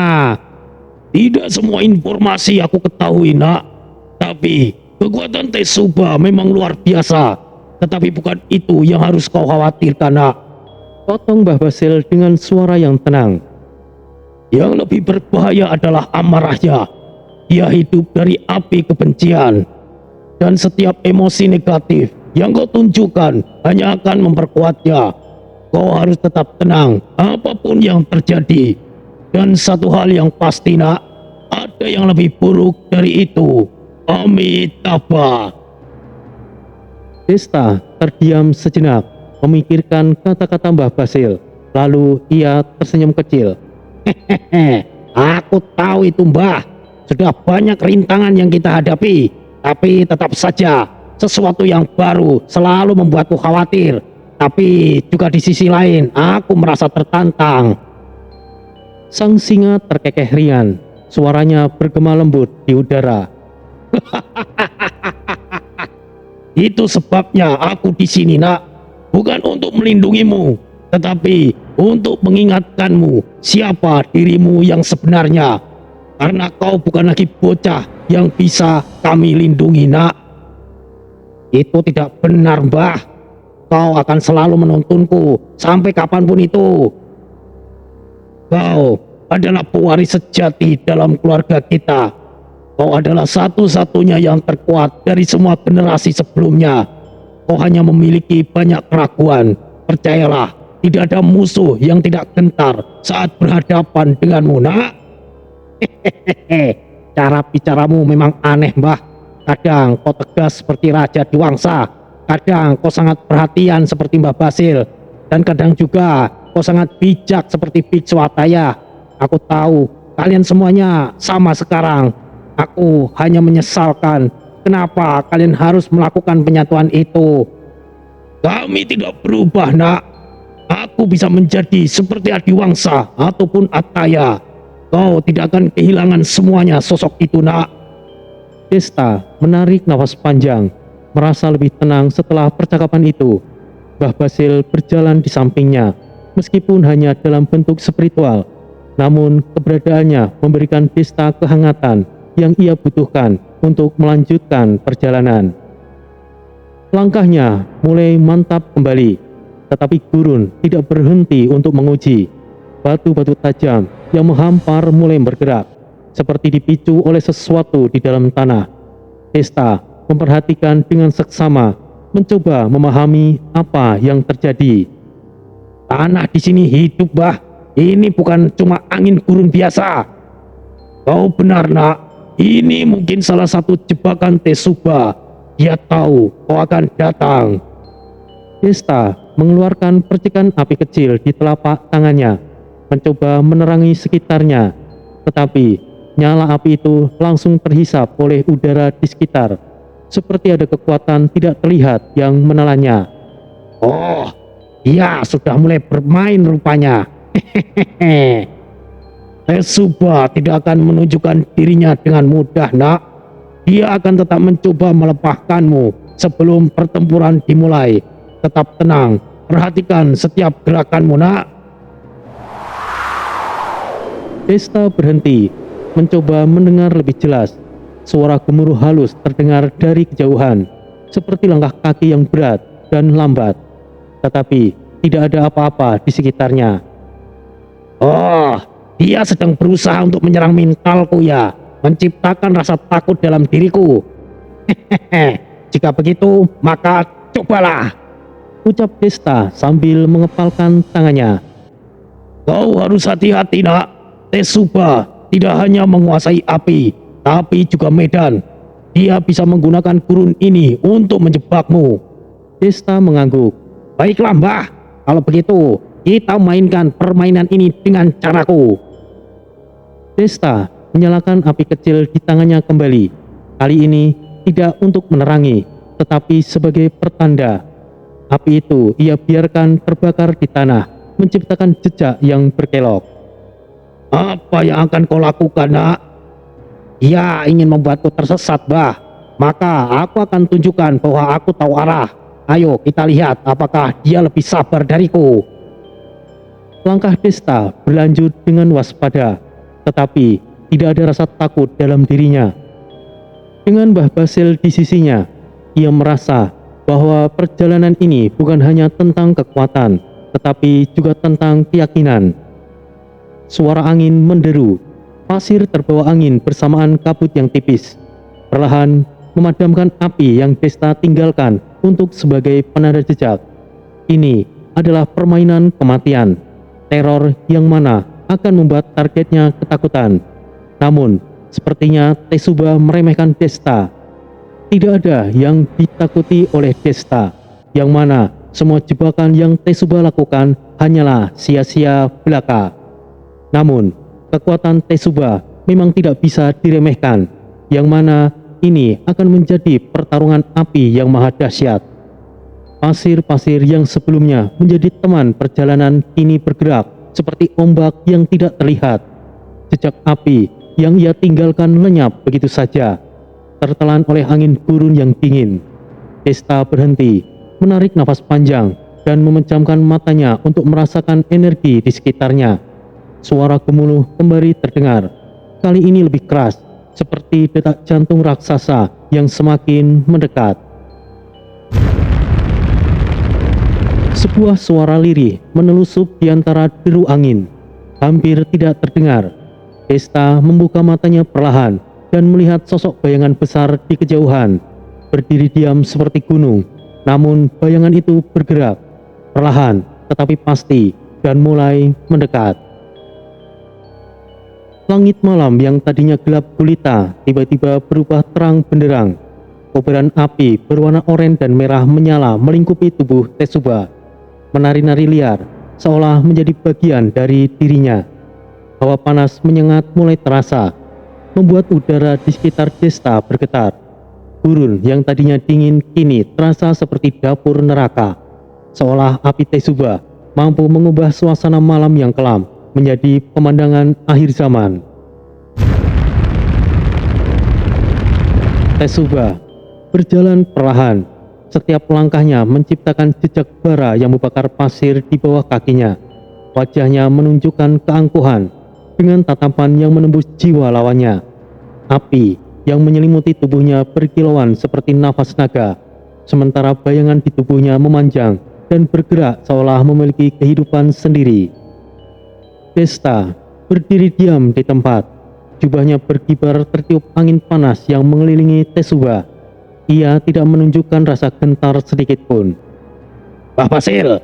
tidak semua informasi aku ketahui, nak. Tapi kekuatan Tesuba memang luar biasa. Tetapi bukan itu yang harus kau khawatirkan, nak. Potong Babasil dengan suara yang tenang. Yang lebih berbahaya adalah amarahnya. Dia hidup dari api kebencian. Dan setiap emosi negatif yang kau tunjukkan hanya akan memperkuatnya. Kau harus tetap tenang apapun yang terjadi. Dan satu hal yang pasti, nak, ada yang lebih buruk dari itu. Amitabha. Desta terdiam sejenak, memikirkan kata-kata Mbah Basil. Lalu ia tersenyum kecil. Aku tahu itu, Mbah. Sudah banyak rintangan yang kita hadapi. Tapi tetap saja sesuatu yang baru selalu membuatku khawatir. Tapi juga di sisi lain aku merasa tertantang. Sang singa terkekeh ringan, suaranya bergema lembut di udara. Itu sebabnya aku di sini, nak. Bukan untuk melindungimu, tetapi untuk mengingatkanmu siapa dirimu yang sebenarnya. Karena kau bukan lagi bocah yang bisa kami lindungi, nak. Itu tidak benar, Mbah. Kau akan selalu menuntunku sampai kapanpun itu. Kau adalah pewaris sejati dalam keluarga kita. Kau adalah satu-satunya yang terkuat dari semua generasi sebelumnya. Kau hanya memiliki banyak keraguan. Percayalah, tidak ada musuh yang tidak gentar saat berhadapan denganmu, nak. Cara bicaramu memang aneh, Mbah. Kadang kau tegas seperti Raja Diwangsa. Kadang kau sangat perhatian seperti Mbah Basil. Dan kadang juga kau sangat bijak seperti biksu Ataya. Aku tahu kalian semuanya sama sekarang. Aku hanya menyesalkan kenapa kalian harus melakukan penyatuan itu. Kami tidak berubah, nak. Aku bisa menjadi seperti Adiwangsa ataupun Ataya. Kau tidak akan kehilangan semuanya sosok itu, nak. Desta menarik nafas panjang, merasa lebih tenang setelah percakapan itu. Mbah Basil berjalan di sampingnya, meskipun hanya dalam bentuk spiritual. Namun keberadaannya memberikan Desta kehangatan yang ia butuhkan untuk melanjutkan perjalanan. Langkahnya mulai mantap kembali, tetapi gurun tidak berhenti untuk menguji. Batu-batu tajam yang menghampar mulai bergerak, seperti dipicu oleh sesuatu di dalam tanah. Desta memperhatikan dengan seksama, mencoba memahami apa yang terjadi. Tanah di sini hidup, bah. Ini bukan cuma angin gurun biasa. Kau benar, nak. Ini mungkin salah satu jebakan Tesuba. Dia tahu kau akan datang. Desta mengeluarkan percikan api kecil di telapak tangannya, mencoba menerangi sekitarnya, tetapi nyala api itu langsung terhisap oleh udara di sekitar, seperti ada kekuatan tidak terlihat yang menelannya. Oh, dia sudah mulai bermain rupanya. Hehehe. Tesuba tidak akan menunjukkan dirinya dengan mudah, nak. Dia akan tetap mencoba melepaskanmu sebelum pertempuran dimulai. Tetap tenang, perhatikan setiap gerakanmu, nak. Desta berhenti, mencoba mendengar lebih jelas. Suara gemuruh halus terdengar dari kejauhan, seperti langkah kaki yang berat dan lambat. Tetapi tidak ada apa-apa di sekitarnya. Oh, dia sedang berusaha untuk menyerang mentalku, ya. Menciptakan rasa takut dalam diriku. Hehehe. Jika begitu, maka cobalah, Ucap Desta sambil mengepalkan tangannya. kau harus hati-hati, nak. Tesuba tidak hanya menguasai api, tapi juga medan. Dia bisa menggunakan gurun ini untuk menjebakmu. Desta mengangguk. Baiklah, mbah. Kalau begitu, kita mainkan permainan ini dengan caraku. Desta menyalakan api kecil di tangannya kembali. Kali ini tidak untuk menerangi, tetapi sebagai pertanda. Api itu ia biarkan terbakar di tanah, menciptakan jejak yang berkelok. Apa yang akan kau lakukan, nak? Dia ingin membuatku tersesat, bah. Maka aku akan tunjukkan bahwa aku tahu arah. Ayo kita lihat apakah dia lebih sabar dariku. Langkah Desta berlanjut dengan waspada, tetapi tidak ada rasa takut dalam dirinya. Dengan Mbah Basil di sisinya, ia merasa bahwa perjalanan ini bukan hanya tentang kekuatan, tetapi juga tentang keyakinan. Suara angin menderu, pasir terbawa angin bersamaan kabut yang tipis, perlahan memadamkan api yang Desta tinggalkan untuk sebagai penanda jejak. Ini adalah permainan kematian, teror yang mana akan membuat targetnya ketakutan. Namun, sepertinya Tesuba meremehkan Desta. Tidak ada yang ditakuti oleh Desta, yang mana semua jebakan yang Tesuba lakukan hanyalah sia-sia belaka. Namun, kekuatan Tesuba memang tidak bisa diremehkan, yang mana ini akan menjadi pertarungan api yang maha dahsyat. Pasir-pasir yang sebelumnya menjadi teman perjalanan kini bergerak seperti ombak yang tidak terlihat. Jejak api yang ia tinggalkan lenyap begitu saja, tertelan oleh angin gurun yang dingin. Desta berhenti, menarik nafas panjang, dan memejamkan matanya untuk merasakan energi di sekitarnya. Suara gemuruh kembali terdengar, kali ini lebih keras, seperti detak jantung raksasa yang semakin mendekat. Sebuah suara lirih menelusup di antara deru angin, hampir tidak terdengar. Desta membuka matanya perlahan dan melihat sosok bayangan besar di kejauhan, berdiri diam seperti gunung. Namun bayangan itu bergerak, perlahan tetapi pasti, dan mulai mendekat. Langit malam yang tadinya gelap gulita tiba-tiba berubah terang benderang. Kobaran api berwarna oranye dan merah menyala melingkupi tubuh Tesuba, menari-nari liar, seolah menjadi bagian dari dirinya. Hawa panas menyengat mulai terasa, membuat udara di sekitar Desta bergetar. Gurun yang tadinya dingin kini terasa seperti dapur neraka, seolah api Teshubba mampu mengubah suasana malam yang kelam menjadi pemandangan akhir zaman. Teshubba berjalan perlahan, setiap langkahnya menciptakan jejak bara yang membakar pasir di bawah kakinya. Wajahnya menunjukkan keangkuhan dengan tatapan yang menembus jiwa lawannya. Api yang menyelimuti tubuhnya berkilauan seperti nafas naga, sementara bayangan di tubuhnya memanjang dan bergerak seolah memiliki kehidupan sendiri. Desta berdiri diam di tempat, jubahnya berkibar tertiup angin panas yang mengelilingi Teshubba. Ia tidak menunjukkan rasa gentar sedikit pun. Mbah Basil,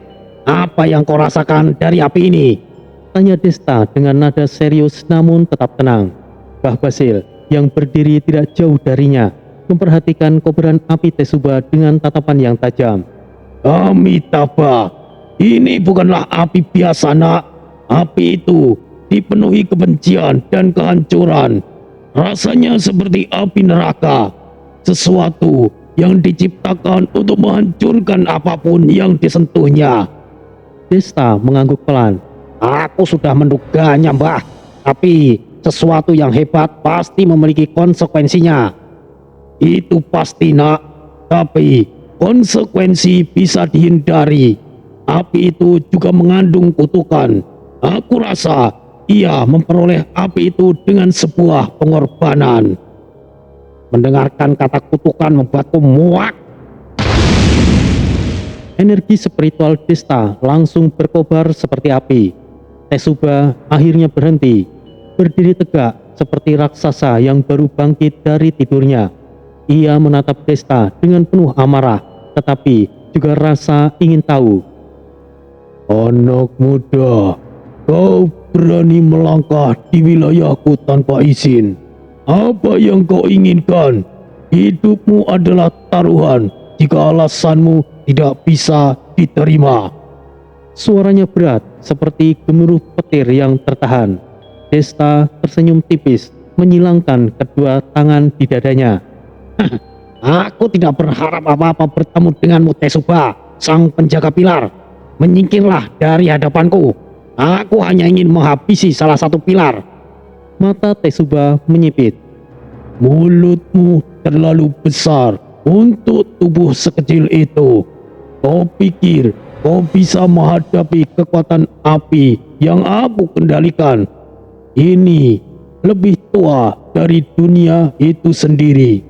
apa yang kau rasakan dari api ini? Tanya Desta dengan nada serius namun tetap tenang. Mbah Basil yang berdiri tidak jauh darinya memperhatikan kobaran api Teshubba dengan tatapan yang tajam. Amitabha, ini bukanlah api biasa nak. Api itu dipenuhi kebencian dan kehancuran. Rasanya seperti api neraka, sesuatu yang diciptakan untuk menghancurkan apapun yang disentuhnya. Desta mengangguk pelan. Aku sudah menduganya mbah, tapi sesuatu yang hebat pasti memiliki konsekuensinya. Itu pasti nak, tapi konsekuensi bisa dihindari. Api itu juga mengandung kutukan. Aku rasa ia memperoleh api itu dengan sebuah pengorbanan. Mendengarkan kata kutukan membuatku muak. Energi spiritual Desta langsung berkobar seperti api. Teshubba akhirnya berhenti, berdiri tegak seperti raksasa yang baru bangkit dari tidurnya. Ia menatap Desta dengan penuh amarah, tetapi juga rasa ingin tahu. Anak muda, kau berani melangkah di wilayahku tanpa izin. Apa yang kau inginkan? Hidupmu adalah taruhan jika alasanmu tidak bisa diterima. Suaranya berat seperti gemuruh petir yang tertahan. Desta tersenyum tipis, menyilangkan kedua tangan di dadanya. Aku tidak berharap apa-apa bertemu denganmu Teshubba, sang penjaga pilar. Menyingkirlah dari hadapanku. Aku hanya ingin menghabisi salah satu pilar. Mata Teshubba menyipit. Mulutmu terlalu besar untuk tubuh sekecil itu. Kau pikir kau bisa menghadapi kekuatan api yang aku kendalikan? Ini lebih tua dari dunia itu sendiri.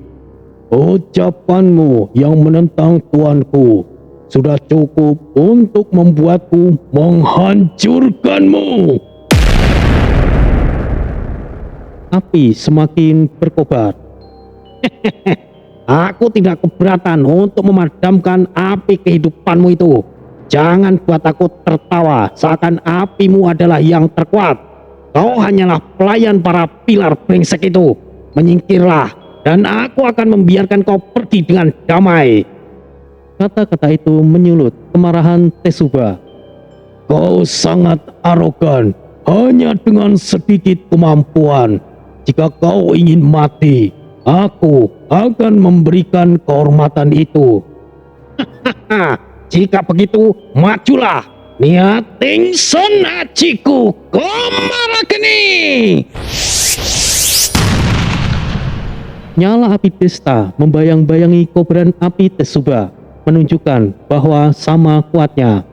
Ucapanmu yang menentang tuanku sudah cukup untuk membuatku menghancurkanmu. Api semakin berkobar. Aku tidak keberatan untuk memadamkan api kehidupanmu itu. Jangan buat aku tertawa seakan apimu adalah yang terkuat. Kau hanyalah pelayan para pilar brengsek itu. Menyingkirlah dan aku akan membiarkan kau pergi dengan damai. Kata-kata itu menyulut kemarahan Teshubba. Kau sangat arogan hanya dengan sedikit kemampuan. Jika kau ingin mati, aku akan memberikan kehormatan itu. Jika begitu, majulah. Niating sonachiku komarakeni. Nyala api Desta membayang-bayangi kobaran api Teshubba, menunjukkan bahwa sama kuatnya.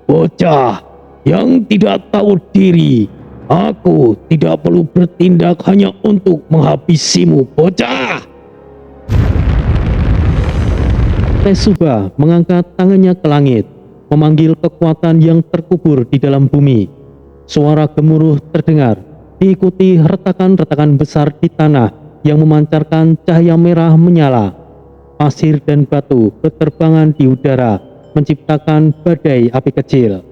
Bocah yang tidak tahu diri, aku tidak perlu bertindak hanya untuk menghabisimu, bocah. Teshubba mengangkat tangannya ke langit, memanggil kekuatan yang terkubur di dalam bumi. Suara gemuruh terdengar, diikuti retakan-retakan besar di tanah yang memancarkan cahaya merah menyala. Pasir dan batu berterbangan di udara, menciptakan badai api kecil.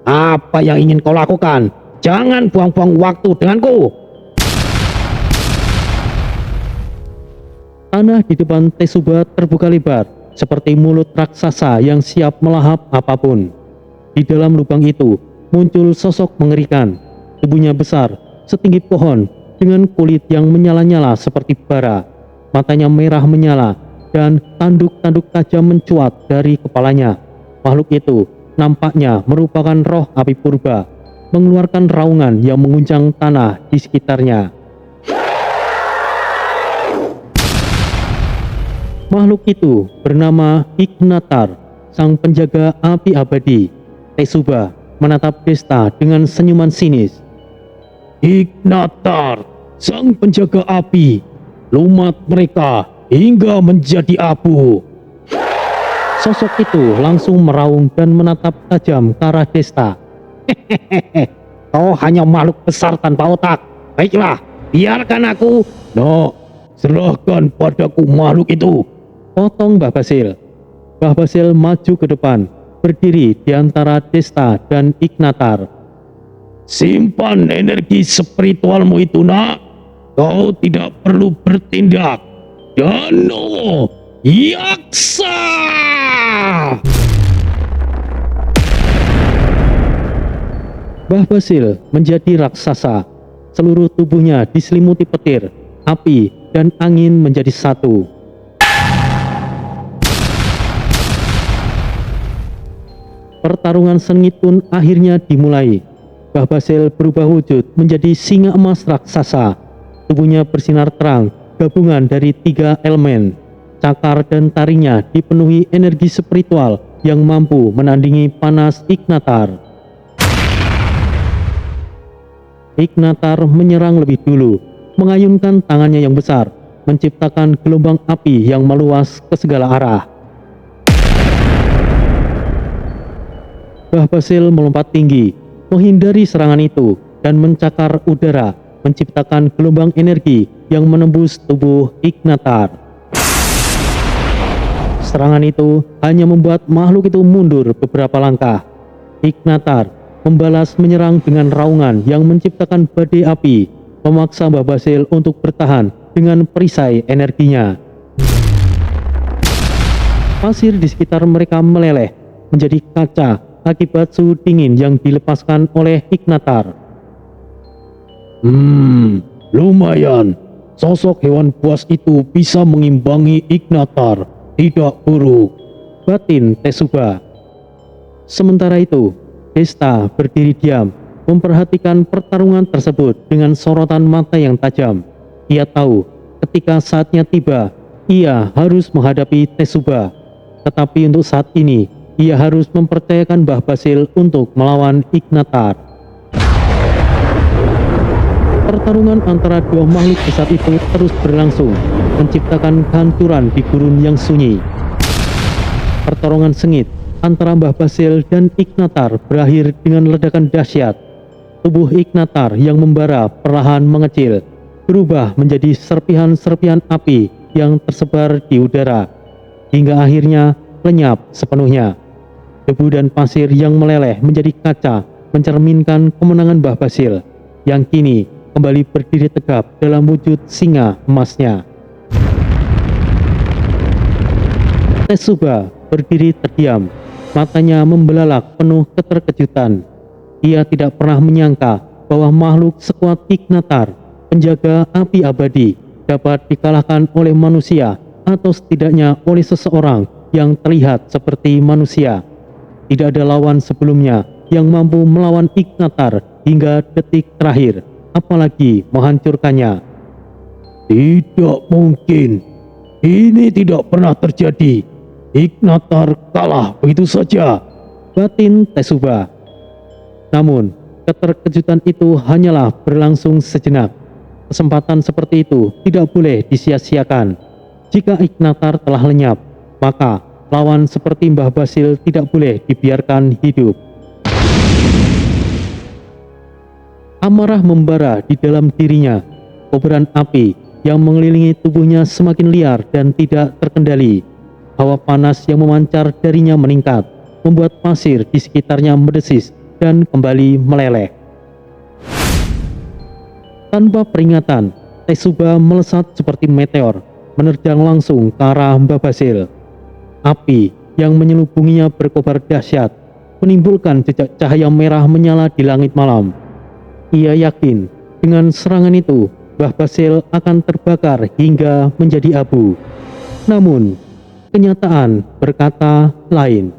Apa yang ingin kau lakukan? Jangan buang-buang waktu denganku. Tanah di depan Teshubba terbuka lebar, seperti mulut raksasa yang siap melahap apapun. Di dalam lubang itu muncul sosok mengerikan. Tubuhnya besar, setinggi pohon, dengan kulit yang menyala-nyala seperti bara. Matanya merah menyala, dan tanduk-tanduk tajam mencuat dari kepalanya. Makhluk itu nampaknya merupakan roh api purba, mengeluarkan raungan yang mengguncang tanah di sekitarnya. Makhluk itu bernama Ignatar, sang penjaga api abadi. Teshubba menatap Desta dengan senyuman sinis. Ignatar, sang penjaga api, lumat mereka hingga menjadi abu. Sosok itu langsung meraung dan menatap tajam ke arah Desta. Hehehe, kau hanya makhluk besar tanpa otak. Baiklah, biarkan aku. No, serahkan padaku makhluk itu. Potong Mbah Basil. Mbah Basil maju ke depan, berdiri di antara Desta dan Ignatar. Simpan energi spiritualmu itu, nak. Kau tidak perlu bertindak. Dano Yaksa. Mbah Basil menjadi raksasa. Seluruh tubuhnya diselimuti petir, api, dan angin menjadi satu. Pertarungan sengit pun akhirnya dimulai. Mbah Basil berubah wujud menjadi singa emas raksasa. Tubuhnya bersinar terang, gabungan dari 3 elemen. Cakar dan taringnya dipenuhi energi spiritual yang mampu menandingi panas Ignatar. Ignatar menyerang lebih dulu, mengayunkan tangannya yang besar, menciptakan gelombang api yang meluas ke segala arah. Mbah Basil melompat tinggi, menghindari serangan itu, dan mencakar udara, menciptakan gelombang energi yang menembus tubuh Ignatar. Serangan itu hanya membuat makhluk itu mundur beberapa langkah. Ignatar membalas menyerang dengan raungan yang menciptakan badai api, memaksa Mbah Basil untuk bertahan dengan perisai energinya. Pasir di sekitar mereka meleleh menjadi kaca akibat suhu dingin yang dilepaskan oleh Ignatar. Lumayan. Sosok hewan buas itu bisa mengimbangi Ignatar. Tidak buruk, batin Teshubba. Sementara itu, Desta berdiri diam, memperhatikan pertarungan tersebut dengan sorotan mata yang tajam. Ia tahu ketika saatnya tiba, ia harus menghadapi Teshubba. Tetapi untuk saat ini, ia harus mempercayakan Mbah Basil untuk melawan Ignatar. Pertarungan antara dua makhluk besar itu terus berlangsung, menciptakan kehancuran di gurun yang sunyi. Pertarungan sengit antara Mbah Basil dan Ignatar berakhir dengan ledakan dahsyat. Tubuh Ignatar yang membara perlahan mengecil, berubah menjadi serpihan-serpihan api yang tersebar di udara, hingga akhirnya lenyap sepenuhnya. Debu dan pasir yang meleleh menjadi kaca mencerminkan kemenangan Mbah Basil, yang kini kembali berdiri tegap dalam wujud singa emasnya. Teshubba berdiri terdiam, matanya membelalak penuh keterkejutan. Ia tidak pernah menyangka bahwa makhluk sekuat Ignatar, penjaga api abadi, dapat dikalahkan oleh manusia atau setidaknya oleh seseorang yang terlihat seperti manusia. Tidak ada lawan sebelumnya yang mampu melawan Ignatar hingga detik terakhir, apalagi menghancurkannya. tidak mungkin. Ini tidak pernah terjadi. Ignatar kalah begitu saja, batin Teshubba. Namun, keterkejutan itu hanyalah berlangsung sejenak. Kesempatan seperti itu tidak boleh disia-siakan. Jika Ignatar telah lenyap, maka lawan seperti Mbah Basil tidak boleh dibiarkan hidup. Amarah membara di dalam dirinya. Kobaran api yang mengelilingi tubuhnya semakin liar dan tidak terkendali. Hawa panas yang memancar darinya meningkat, membuat pasir di sekitarnya mendesis dan kembali meleleh. Tanpa peringatan, Teshubba melesat seperti meteor, menerjang langsung ke arah Mbah Basil. Api yang menyelubunginya berkobar dahsyat, menimbulkan jejak cahaya merah menyala di langit malam. Ia yakin dengan serangan itu Mbah Basil akan terbakar hingga menjadi abu. Namun, kenyataan berkata lain.